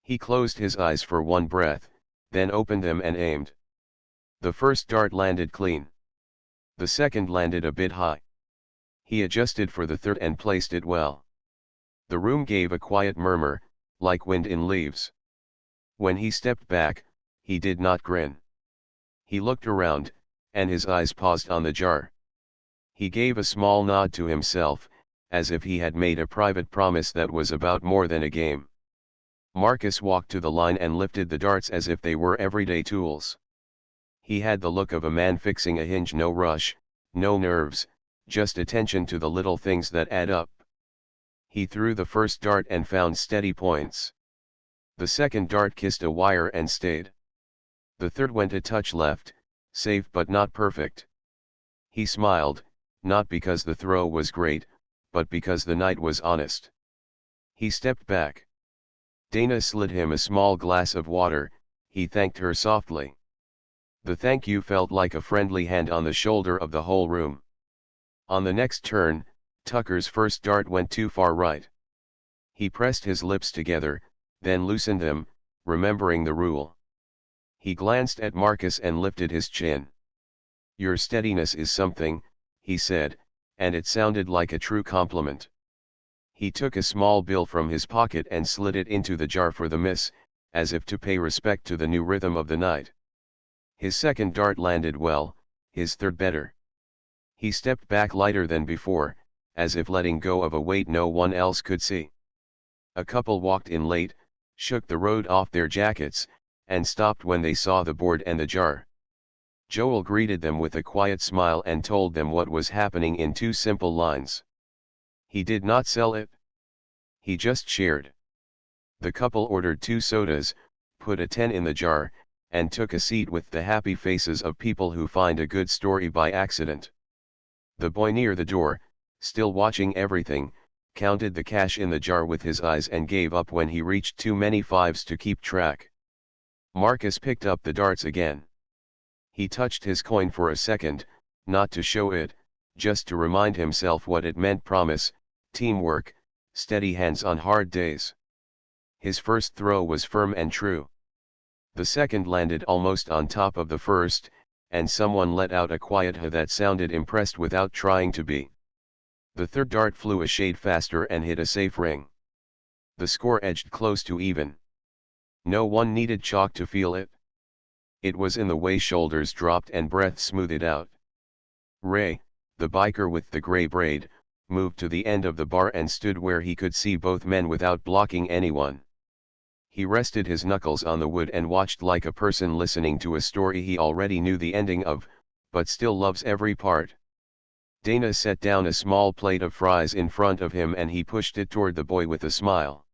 He closed his eyes for one breath, then opened them and aimed. The first dart landed clean. The second landed a bit high. He adjusted for the third and placed it well. The room gave a quiet murmur, like wind in leaves. When he stepped back, he did not grin. He looked around, and his eyes paused on the jar. He gave a small nod to himself, as if he had made a private promise that was about more than a game. Marcus walked to the line and lifted the darts as if they were everyday tools. He had the look of a man fixing a hinge, no rush, no nerves, just attention to the little things that add up. He threw the first dart and found steady points. The second dart kissed a wire and stayed. The third went a touch left, safe but not perfect. He smiled, not because the throw was great, but because the night was honest. He stepped back. Dana slid him a small glass of water. He thanked her softly. The thank you felt like a friendly hand on the shoulder of the whole room. On the next turn, Tucker's first dart went too far right. He pressed his lips together, then loosened them, remembering the rule. He glanced at Marcus and lifted his chin. "Your steadiness is something," he said, and it sounded like a true compliment. He took a small bill from his pocket and slid it into the jar for the miss, as if to pay respect to the new rhythm of the night. His second dart landed well, his third better. He stepped back lighter than before, as if letting go of a weight no one else could see. A couple walked in late, shook the road off their jackets, and stopped when they saw the board and the jar. Joel greeted them with a quiet smile and told them what was happening in two simple lines. He did not sell it. He just shared. The couple ordered 2 sodas, put a 10 in the jar, and took a seat with the happy faces of people who find a good story by accident. The boy near the door, still watching everything, counted the cash in the jar with his eyes and gave up when he reached too many 5s to keep track. Marcus picked up the darts again. He touched his coin for a second, not to show it, just to remind himself what it meant: promise, teamwork, steady hands on hard days. His first throw was firm and true. The second landed almost on top of the first, and someone let out a quiet "huh" that sounded impressed without trying to be. The third dart flew a shade faster and hit a safe ring. The score edged close to even. No one needed chalk to feel it. It was in the way shoulders dropped and breath smoothed out. Ray, the biker with the gray braid, moved to the end of the bar and stood where he could see both men without blocking anyone. He rested his knuckles on the wood and watched like a person listening to a story he already knew the ending of, but still loves every part. Dana set down a small plate of fries in front of him and he pushed it toward the boy with a smile.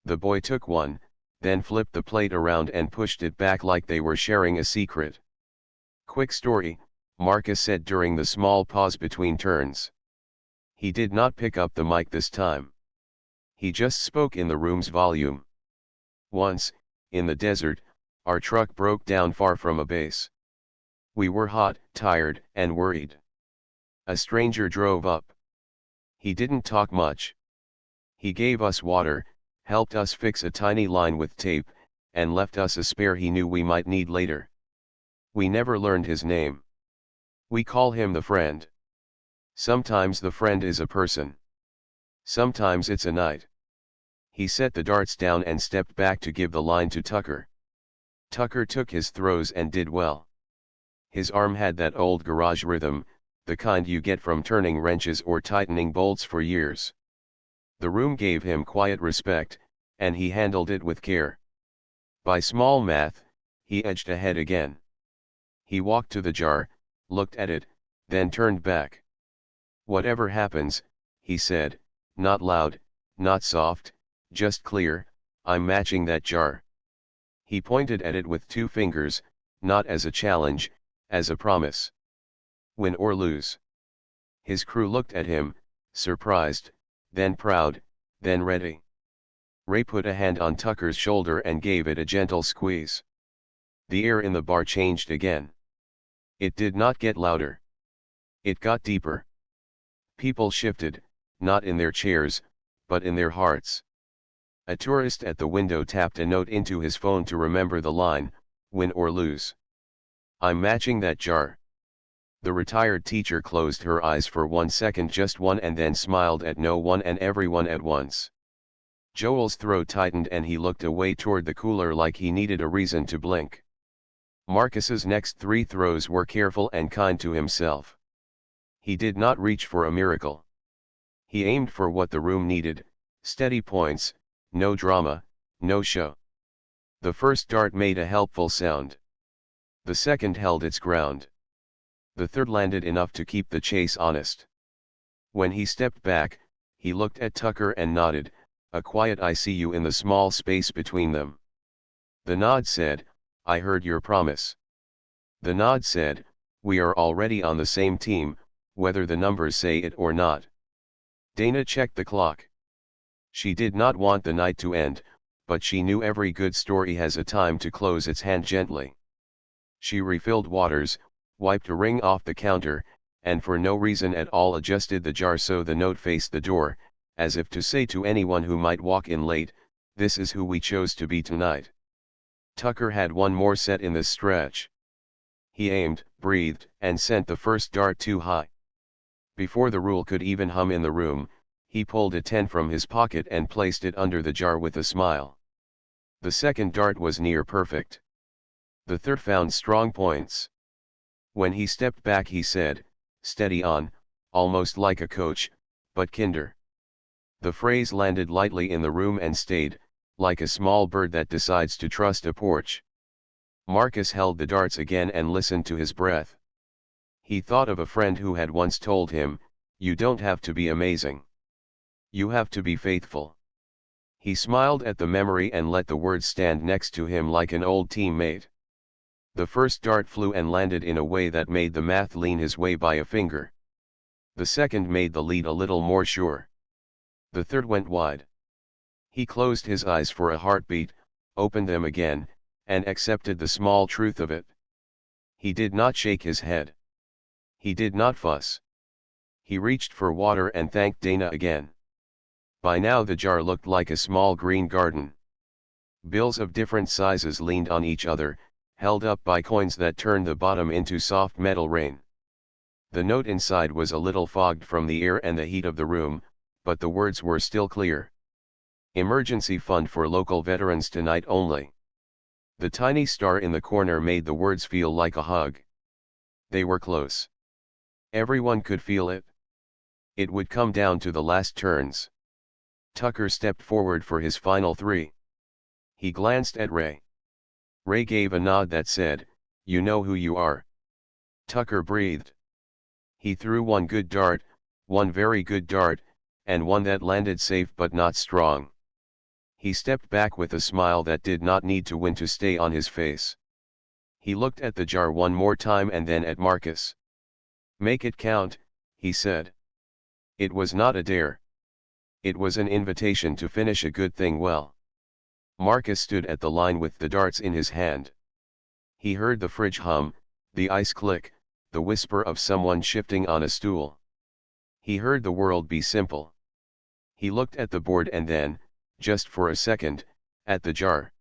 The boy took one, then flipped the plate around and pushed it back like they were sharing a secret. "Quick story," Marcus said during the small pause between turns. He did not pick up the mic this time. He just spoke in the room's volume. "Once, in the desert, our truck broke down far from a base. We were hot, tired, and worried. A stranger drove up. He didn't talk much. He gave us water, helped us fix a tiny line with tape, and left us a spare he knew we might need later. We never learned his name. We call him the friend. Sometimes the friend is a person. Sometimes it's a night. He set the darts down and stepped back to give the line to Tucker. Tucker took his throws and did well. His arm had that old garage rhythm, the kind you get from turning wrenches or tightening bolts for years. The room gave him quiet respect, and he handled it with care. By small math, he edged ahead again. He walked to the jar, looked at it, then turned back. "Whatever happens," he said, not loud, not soft, just clear, "I'm matching that jar." He pointed at it with two fingers, not as a challenge, as a promise. Win or lose. His crew looked at him, surprised, then proud, then ready. Ray put a hand on Tucker's shoulder and gave it a gentle squeeze. The air in the bar changed again. It did not get louder. It got deeper. People shifted, not in their chairs, but in their hearts. A tourist at the window tapped a note into his phone to remember the line, "Win or lose. I'm matching that jar." The retired teacher closed her eyes for 1 second, just one, and then smiled at no one and everyone at once. Joel's throat tightened and he looked away toward the cooler like he needed a reason to blink. Marcus's next 3 throws were careful and kind to himself. He did not reach for a miracle. He aimed for what the room needed: steady points, no drama, no show. The first dart made a helpful sound. The second held its ground. The third landed enough to keep the chase honest. When he stepped back, he looked at Tucker and nodded, a quiet "I see you" in the small space between them. The nod said, "I heard your promise." The nod said, "We are already on the same team, whether the numbers say it or not." Dana checked the clock. She did not want the night to end, but she knew every good story has a time to close its hand gently. She refilled waters, wiped a ring off the counter, and for no reason at all adjusted the jar so the note faced the door, as if to say to anyone who might walk in late, "This is who we chose to be tonight." Tucker had one more set in this stretch. He aimed, breathed, and sent the first dart too high. Before the rule could even hum in the room, he pulled a 10 from his pocket and placed it under the jar with a smile. The second dart was near perfect. The third found strong points. When he stepped back he said, "Steady on," almost like a coach, but kinder. The phrase landed lightly in the room and stayed, like a small bird that decides to trust a porch. Marcus held the darts again and listened to his breath. He thought of a friend who had once told him, "You don't have to be amazing. You have to be faithful." He smiled at the memory and let the words stand next to him like an old teammate. The first dart flew and landed in a way that made the math lean his way by a finger. The second made the lead a little more sure. The third went wide. He closed his eyes for a heartbeat, opened them again, and accepted the small truth of it. He did not shake his head. He did not fuss. He reached for water and thanked Dana again. By now the jar looked like a small green garden. Bills of different sizes leaned on each other, held up by coins that turned the bottom into soft metal rain. The note inside was a little fogged from the air and the heat of the room, but the words were still clear. "Emergency fund for local veterans tonight only." The tiny star in the corner made the words feel like a hug. They were close. Everyone could feel it. It would come down to the last turns. Tucker stepped forward for his final 3. He glanced at Ray. Ray gave a nod that said, "You know who you are." Tucker breathed. He threw one good dart, one very good dart, and one that landed safe but not strong. He stepped back with a smile that did not need to win to stay on his face. He looked at the jar one more time and then at Marcus. "Make it count," he said. It was not a dare. It was an invitation to finish a good thing well. Marcus stood at the line with the darts in his hand. He heard the fridge hum, the ice click, the whisper of someone shifting on a stool. He heard the world be simple. He looked at the board and then, just for a second, at the jar.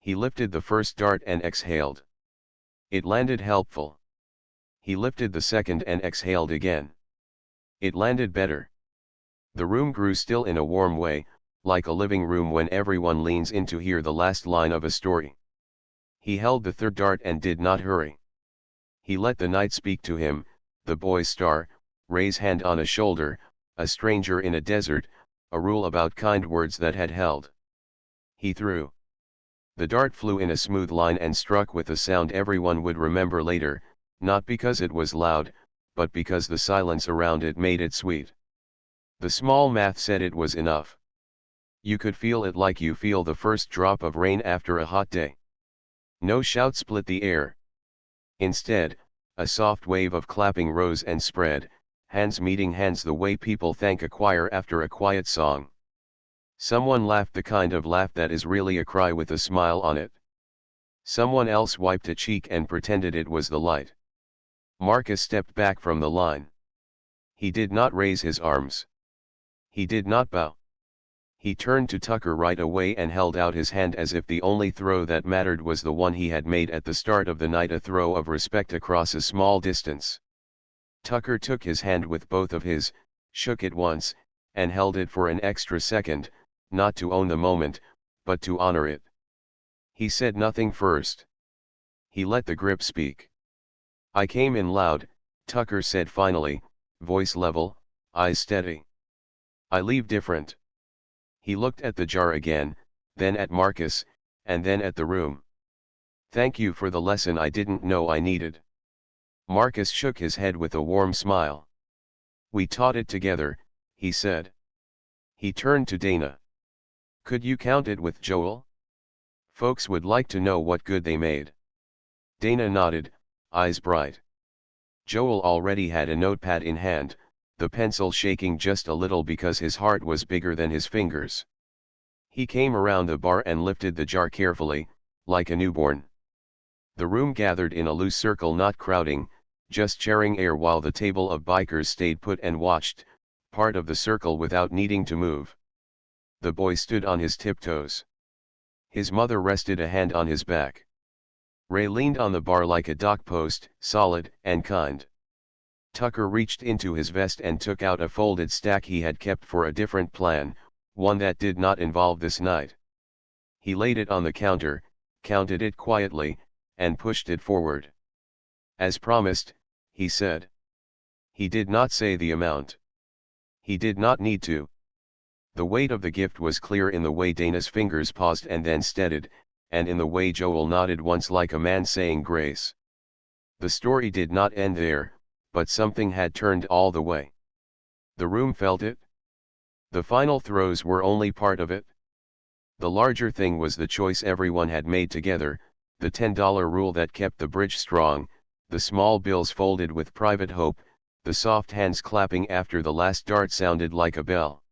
He lifted the first dart and exhaled. It landed helpful. He lifted the second and exhaled again. It landed better. The room grew still in a warm way, like a living room when everyone leans in to hear the last line of a story. He held the third dart and did not hurry. He let the night speak to him, the boy's star, raise hand on a shoulder, a stranger in a desert, a rule about kind words that had held. He threw. The dart flew in a smooth line and struck with a sound everyone would remember later, not because it was loud, but because the silence around it made it sweet. The small math said it was enough. You could feel it like you feel the first drop of rain after a hot day. No shout split the air. Instead, a soft wave of clapping rose and spread, hands meeting hands the way people thank a choir after a quiet song. Someone laughed, the kind of laugh that is really a cry with a smile on it. Someone else wiped a cheek and pretended it was the light. Marcus stepped back from the line. He did not raise his arms. He did not bow. He turned to Tucker right away and held out his hand as if the only throw that mattered was the one he had made at the start of the night, a throw of respect across a small distance. Tucker took his hand with both of his, shook it once, and held it for an extra second, not to own the moment, but to honor it. He said nothing first. He let the grip speak. "I came in loud," Tucker said finally, voice level, eyes steady. "I leave different." He looked at the jar again, then at Marcus, and then at the room. "Thank you for the lesson I didn't know I needed." Marcus shook his head with a warm smile. "We taught it together," he said. He turned to Dana. "Could you count it with Joel? Folks would like to know what good they made." Dana nodded, eyes bright. Joel already had a notepad in hand, the pencil shaking just a little because his heart was bigger than his fingers. He came around the bar and lifted the jar carefully, like a newborn. The room gathered in a loose circle, not crowding, just sharing air while the table of bikers stayed put and watched, part of the circle without needing to move. The boy stood on his tiptoes. His mother rested a hand on his back. Ray leaned on the bar like a dock post, solid and kind. Tucker reached into his vest and took out a folded stack he had kept for a different plan, one that did not involve this night. He laid it on the counter, counted it quietly, and pushed it forward. "As promised," he said. He did not say the amount. He did not need to. The weight of the gift was clear in the way Dana's fingers paused and then steadied, and in the way Joel nodded once like a man saying grace. The story did not end there, but something had turned all the way. The room felt it. The final throws were only part of it. The larger thing was the choice everyone had made together, the $10 rule that kept the bridge strong, the small bills folded with private hope, the soft hands clapping after the last dart sounded like a bell.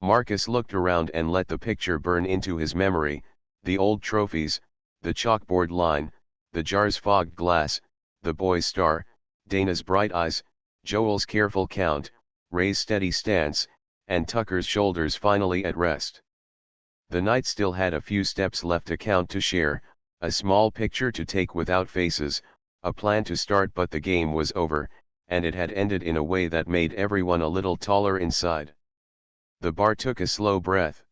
Marcus looked around and let the picture burn into his memory, the old trophies, the chalkboard line, the jar's fogged glass, the boy's star, Dana's bright eyes, Joel's careful count, Ray's steady stance, and Tucker's shoulders finally at rest. The night still had a few steps left, a count to share, a small picture to take without faces, a plan to start, but the game was over, and it had ended in a way that made everyone a little taller inside. The bar took a slow breath.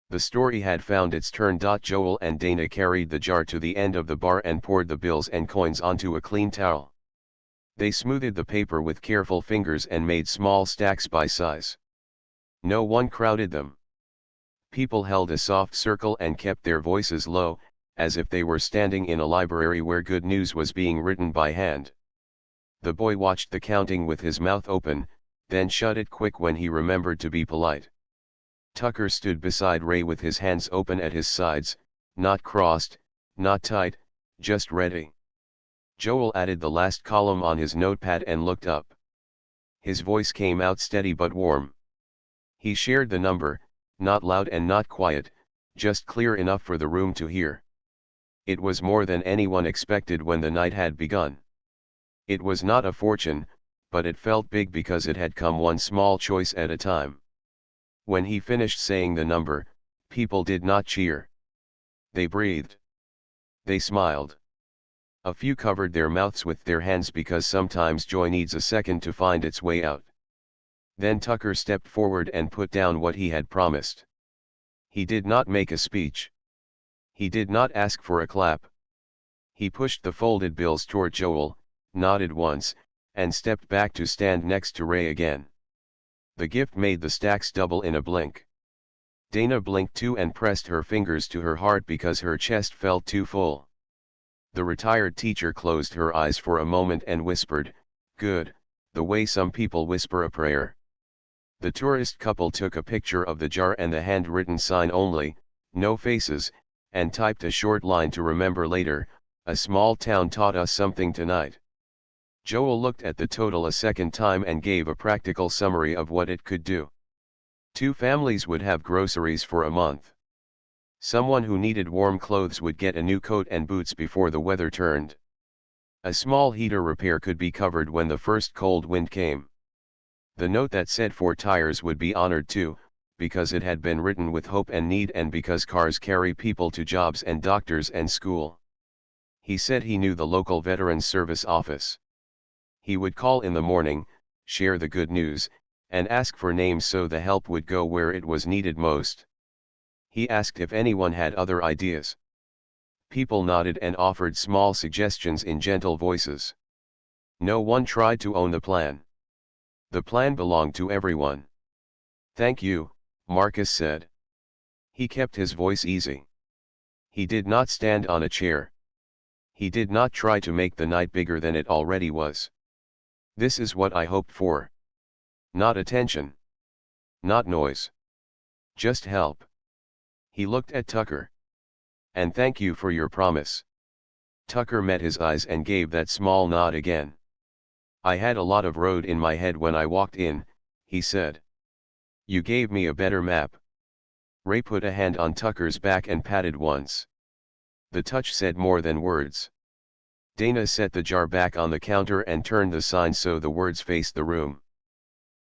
The story had found its turn. Joel and Dana carried the jar to the end of the bar and poured the bills and coins onto a clean towel. They smoothed the paper with careful fingers and made small stacks by size. No one crowded them. People held a soft circle and kept their voices low, as if they were standing in a library where good news was being written by hand. The boy watched the counting with his mouth open, then shut it quick when he remembered to be polite. Tucker stood beside Ray with his hands open at his sides, not crossed, not tight, just ready. Joel added the last column on his notepad and looked up. His voice came out steady but warm. He shared the number, not loud and not quiet, just clear enough for the room to hear. It was more than anyone expected when the night had begun. It was not a fortune, but it felt big because it had come one small choice at a time. When he finished saying the number, people did not cheer. They breathed. They smiled. A few covered their mouths with their hands because sometimes joy needs a second to find its way out. Then Tucker stepped forward and put down what he had promised. He did not make a speech. He did not ask for a clap. He pushed the folded bills toward Joel, nodded once, and stepped back to stand next to Ray again. The gift made the stacks double in a blink. Dana blinked too and pressed her fingers to her heart because her chest felt too full. The retired teacher closed her eyes for a moment and whispered, "Good," the way some people whisper a prayer. The tourist couple took a picture of the jar and the handwritten sign only, no faces, and typed a short line to remember later, "A small town taught us something tonight." Joel looked at the total a second time and gave a practical summary of what it could do. 2 families would have groceries for a month. Someone who needed warm clothes would get a new coat and boots before the weather turned. A small heater repair could be covered when the first cold wind came. The note that said 4 tires would be honored too, because it had been written with hope and need and because cars carry people to jobs and doctors and school. He said he knew the local Veterans Service office. He would call in the morning, share the good news, and ask for names so the help would go where it was needed most. He asked if anyone had other ideas. People nodded and offered small suggestions in gentle voices. No one tried to own the plan. The plan belonged to everyone. "Thank you," Marcus said. He kept his voice easy. He did not stand on a chair. He did not try to make the night bigger than it already was. "This is what I hoped for. Not attention. Not noise. Just help." He looked at Tucker. "And thank you for your promise." Tucker met his eyes and gave that small nod again. "I had a lot of road in my head when I walked in," he said. "You gave me a better map." Ray put a hand on Tucker's back and patted once. The touch said more than words. Dana set the jar back on the counter and turned the sign so the words faced the room.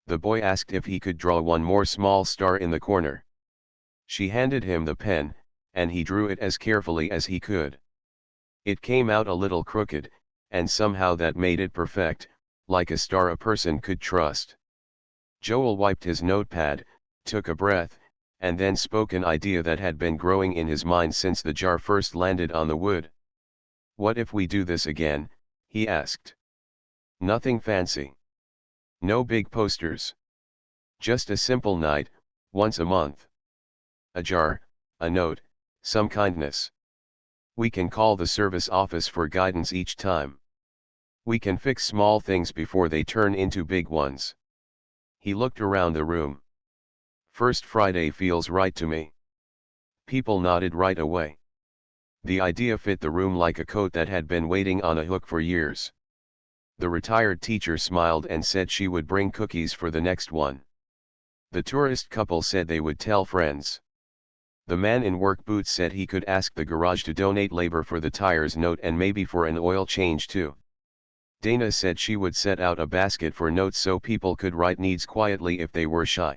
The boy asked if he could draw one more small star in the corner. She handed him the pen, and he drew it as carefully as he could. It came out a little crooked, and somehow that made it perfect, like a star a person could trust. Joel wiped his notepad, took a breath, and then spoke an idea that had been growing in his mind since the jar first landed on the wood. "What if we do this again?" he asked. "Nothing fancy. No big posters. Just a simple night, once a month. A jar, a note, some kindness. We can call the service office for guidance each time. We can fix small things before they turn into big ones." He looked around the room. "First Friday feels right to me." People nodded right away. The idea fit the room like a coat that had been waiting on a hook for years. The retired teacher smiled and said she would bring cookies for the next one. The tourist couple said they would tell friends. The man in work boots said he could ask the garage to donate labor for the tires note and maybe for an oil change too. Dana said she would set out a basket for notes so people could write needs quietly if they were shy.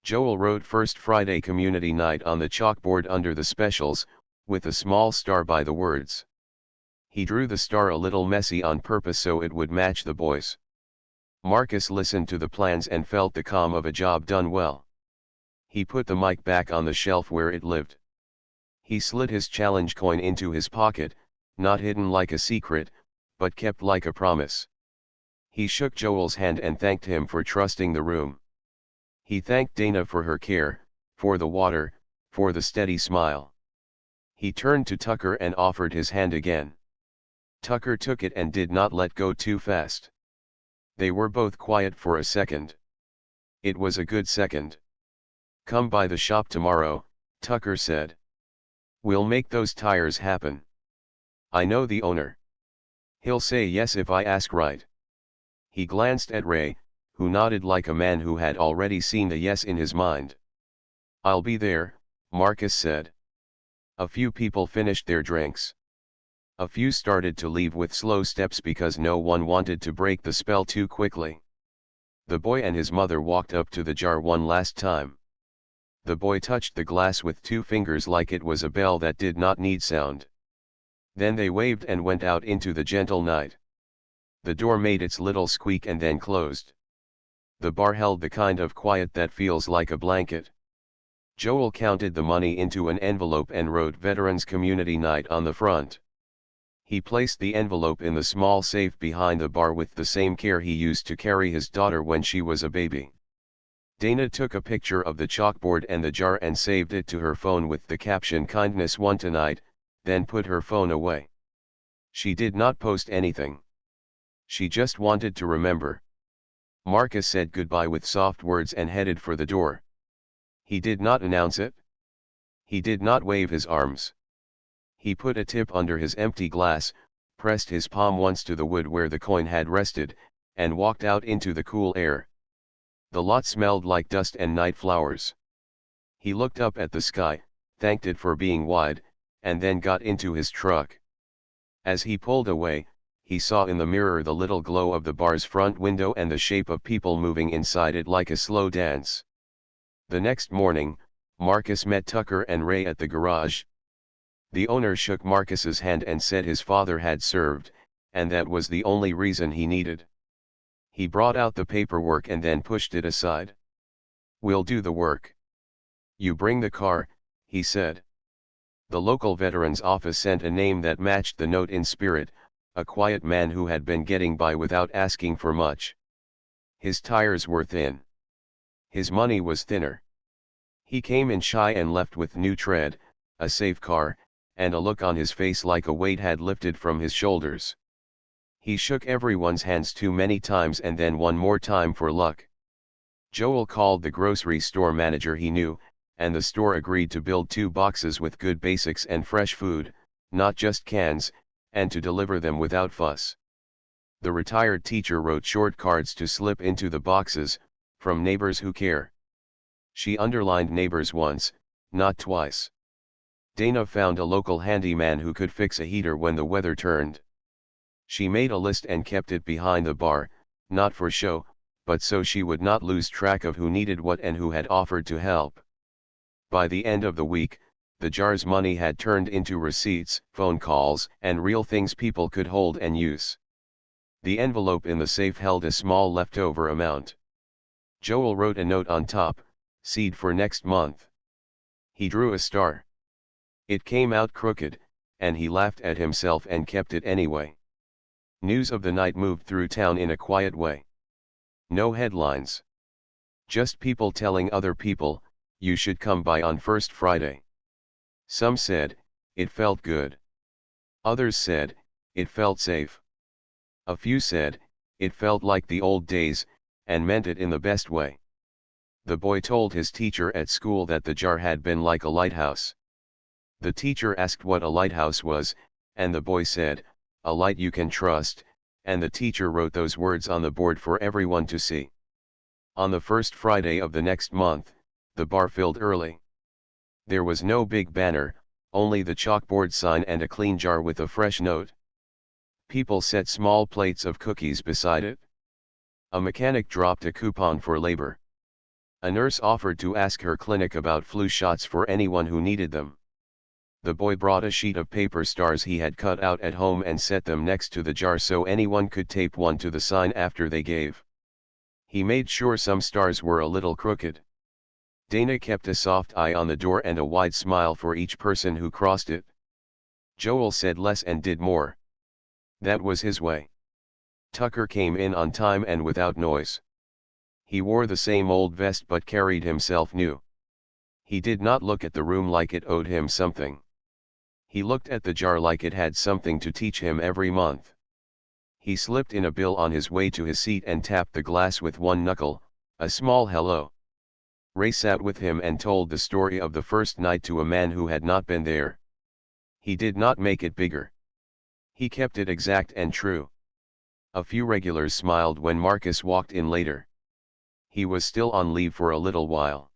Joel wrote First Friday Community Night on the chalkboard under the specials, with a small star by the words. He drew the star a little messy on purpose so it would match the boys. Marcus listened to the plans and felt the calm of a job done well. He put the mic back on the shelf where it lived. He slid his challenge coin into his pocket, not hidden like a secret, but kept like a promise. He shook Joel's hand and thanked him for trusting the room. He thanked Dana for her care, for the water, for the steady smile. He turned to Tucker and offered his hand again. Tucker took it and did not let go too fast. They were both quiet for a second. It was a good second. "Come by the shop tomorrow," Tucker said. "We'll make those tires happen. I know the owner. He'll say yes if I ask right." He glanced at Ray, who nodded like a man who had already seen the yes in his mind. "I'll be there," Marcus said. A few people finished their drinks. A few started to leave with slow steps because no one wanted to break the spell too quickly. The boy and his mother walked up to the jar one last time. The boy touched the glass with 2 fingers like it was a bell that did not need sound. Then they waved and went out into the gentle night. The door made its little squeak and then closed. The bar held the kind of quiet that feels like a blanket. Joel counted the money into an envelope and wrote Veterans Community Night on the front. He placed the envelope in the small safe behind the bar with the same care he used to carry his daughter when she was a baby. Dana took a picture of the chalkboard and the jar and saved it to her phone with the caption "Kindness won tonight," then put her phone away. She did not post anything. She just wanted to remember. Marcus said goodbye with soft words and headed for the door. He did not announce it. He did not wave his arms. He put a tip under his empty glass, pressed his palm once to the wood where the coin had rested, and walked out into the cool air. The lot smelled like dust and night flowers. He looked up at the sky, thanked it for being wide, and then got into his truck. As he pulled away, he saw in the mirror the little glow of the bar's front window and the shape of people moving inside it like a slow dance. The next morning, Marcus met Tucker and Ray at the garage. The owner shook Marcus's hand and said his father had served, and that was the only reason he needed. He brought out the paperwork and then pushed it aside. "We'll do the work. You bring the car," he said. The local veterans office sent a name that matched the note in spirit, a quiet man who had been getting by without asking for much. His tires were thin. His money was thinner. He came in shy and left with new tread, a safe car, and a look on his face like a weight had lifted from his shoulders. He shook everyone's hands too many times and then one more time for luck. Joel called the grocery store manager he knew, and the store agreed to build 2 boxes with good basics and fresh food, not just cans, and to deliver them without fuss. The retired teacher wrote short cards to slip into the boxes, from neighbors who care. She underlined neighbors once, not twice. Dana found a local handyman who could fix a heater when the weather turned. She made a list and kept it behind the bar, not for show, but so she would not lose track of who needed what and who had offered to help. By the end of the week, the jar's money had turned into receipts, phone calls, and real things people could hold and use. The envelope in the safe held a small leftover amount. Joel wrote a note on top, "Seed for next month." He drew a star. It came out crooked, and he laughed at himself and kept it anyway. News of the night moved through town in a quiet way. No headlines. Just people telling other people, "You should come by on First Friday." Some said, "It felt good." Others said, "It felt safe." A few said, "It felt like the old days," and meant it in the best way. The boy told his teacher at school that the jar had been like a lighthouse. The teacher asked what a lighthouse was, and the boy said, "A light you can trust," and the teacher wrote those words on the board for everyone to see. On the first Friday of the next month, the bar filled early. There was no big banner, only the chalkboard sign and a clean jar with a fresh note. People set small plates of cookies beside it. A mechanic dropped a coupon for labor. A nurse offered to ask her clinic about flu shots for anyone who needed them. The boy brought a sheet of paper stars he had cut out at home and set them next to the jar so anyone could tape one to the sign after they gave. He made sure some stars were a little crooked. Dana kept a soft eye on the door and a wide smile for each person who crossed it. Joel said less and did more. That was his way. Tucker came in on time and without noise. He wore the same old vest but carried himself new. He did not look at the room like it owed him something. He looked at the jar like it had something to teach him every month. He slipped in a bill on his way to his seat and tapped the glass with one knuckle, a small hello. Ray sat with him and told the story of the first night to a man who had not been there. He did not make it bigger. He kept it exact and true. A few regulars smiled when Marcus walked in later. He was still on leave for a little while.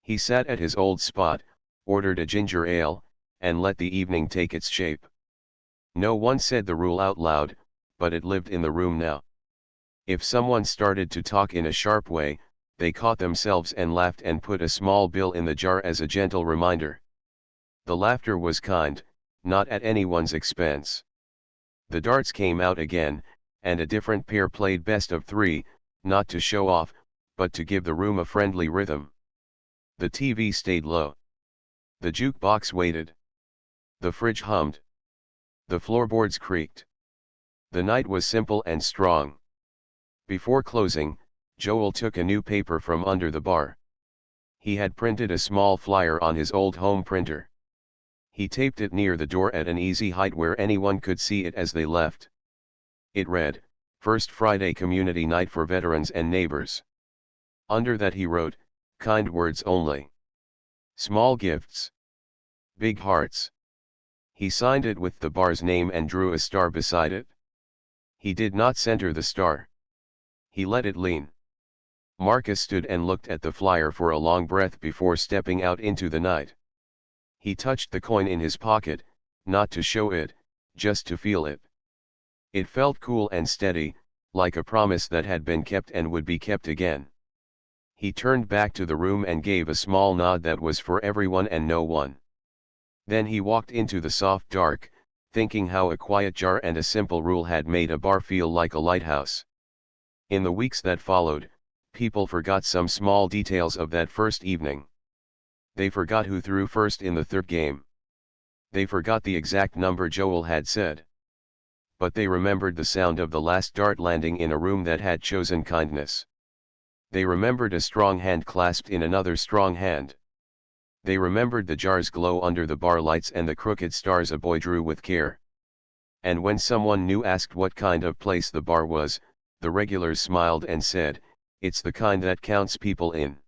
He sat at his old spot, ordered a ginger ale, and let the evening take its shape. No one said the rule out loud, but it lived in the room now. If someone started to talk in a sharp way, they caught themselves and laughed and put a small bill in the jar as a gentle reminder. The laughter was kind, not at anyone's expense. The darts came out again, and a different pair played best of three, not to show off, but to give the room a friendly rhythm. The TV stayed low. The jukebox waited. The fridge hummed. The floorboards creaked. The night was simple and strong. Before closing, Joel took a new paper from under the bar. He had printed a small flyer on his old home printer. He taped it near the door at an easy height where anyone could see it as they left. It read, "First Friday Community Night for Veterans and Neighbors." Under that he wrote, "Kind words only. Small gifts. Big hearts." He signed it with the bar's name and drew a star beside it. He did not center the star. He let it lean. Marcus stood and looked at the flyer for a long breath before stepping out into the night. He touched the coin in his pocket, not to show it, just to feel it. It felt cool and steady, like a promise that had been kept and would be kept again. He turned back to the room and gave a small nod that was for everyone and no one. Then he walked into the soft dark, thinking how a quiet jar and a simple rule had made a bar feel like a lighthouse. In the weeks that followed, people forgot some small details of that first evening. They forgot who threw first in the third game. They forgot the exact number Joel had said. But they remembered the sound of the last dart landing in a room that had chosen kindness. They remembered a strong hand clasped in another strong hand. They remembered the jar's glow under the bar lights and the crooked stars a boy drew with care. And when someone new asked what kind of place the bar was, the regulars smiled and said, "It's the kind that counts people in."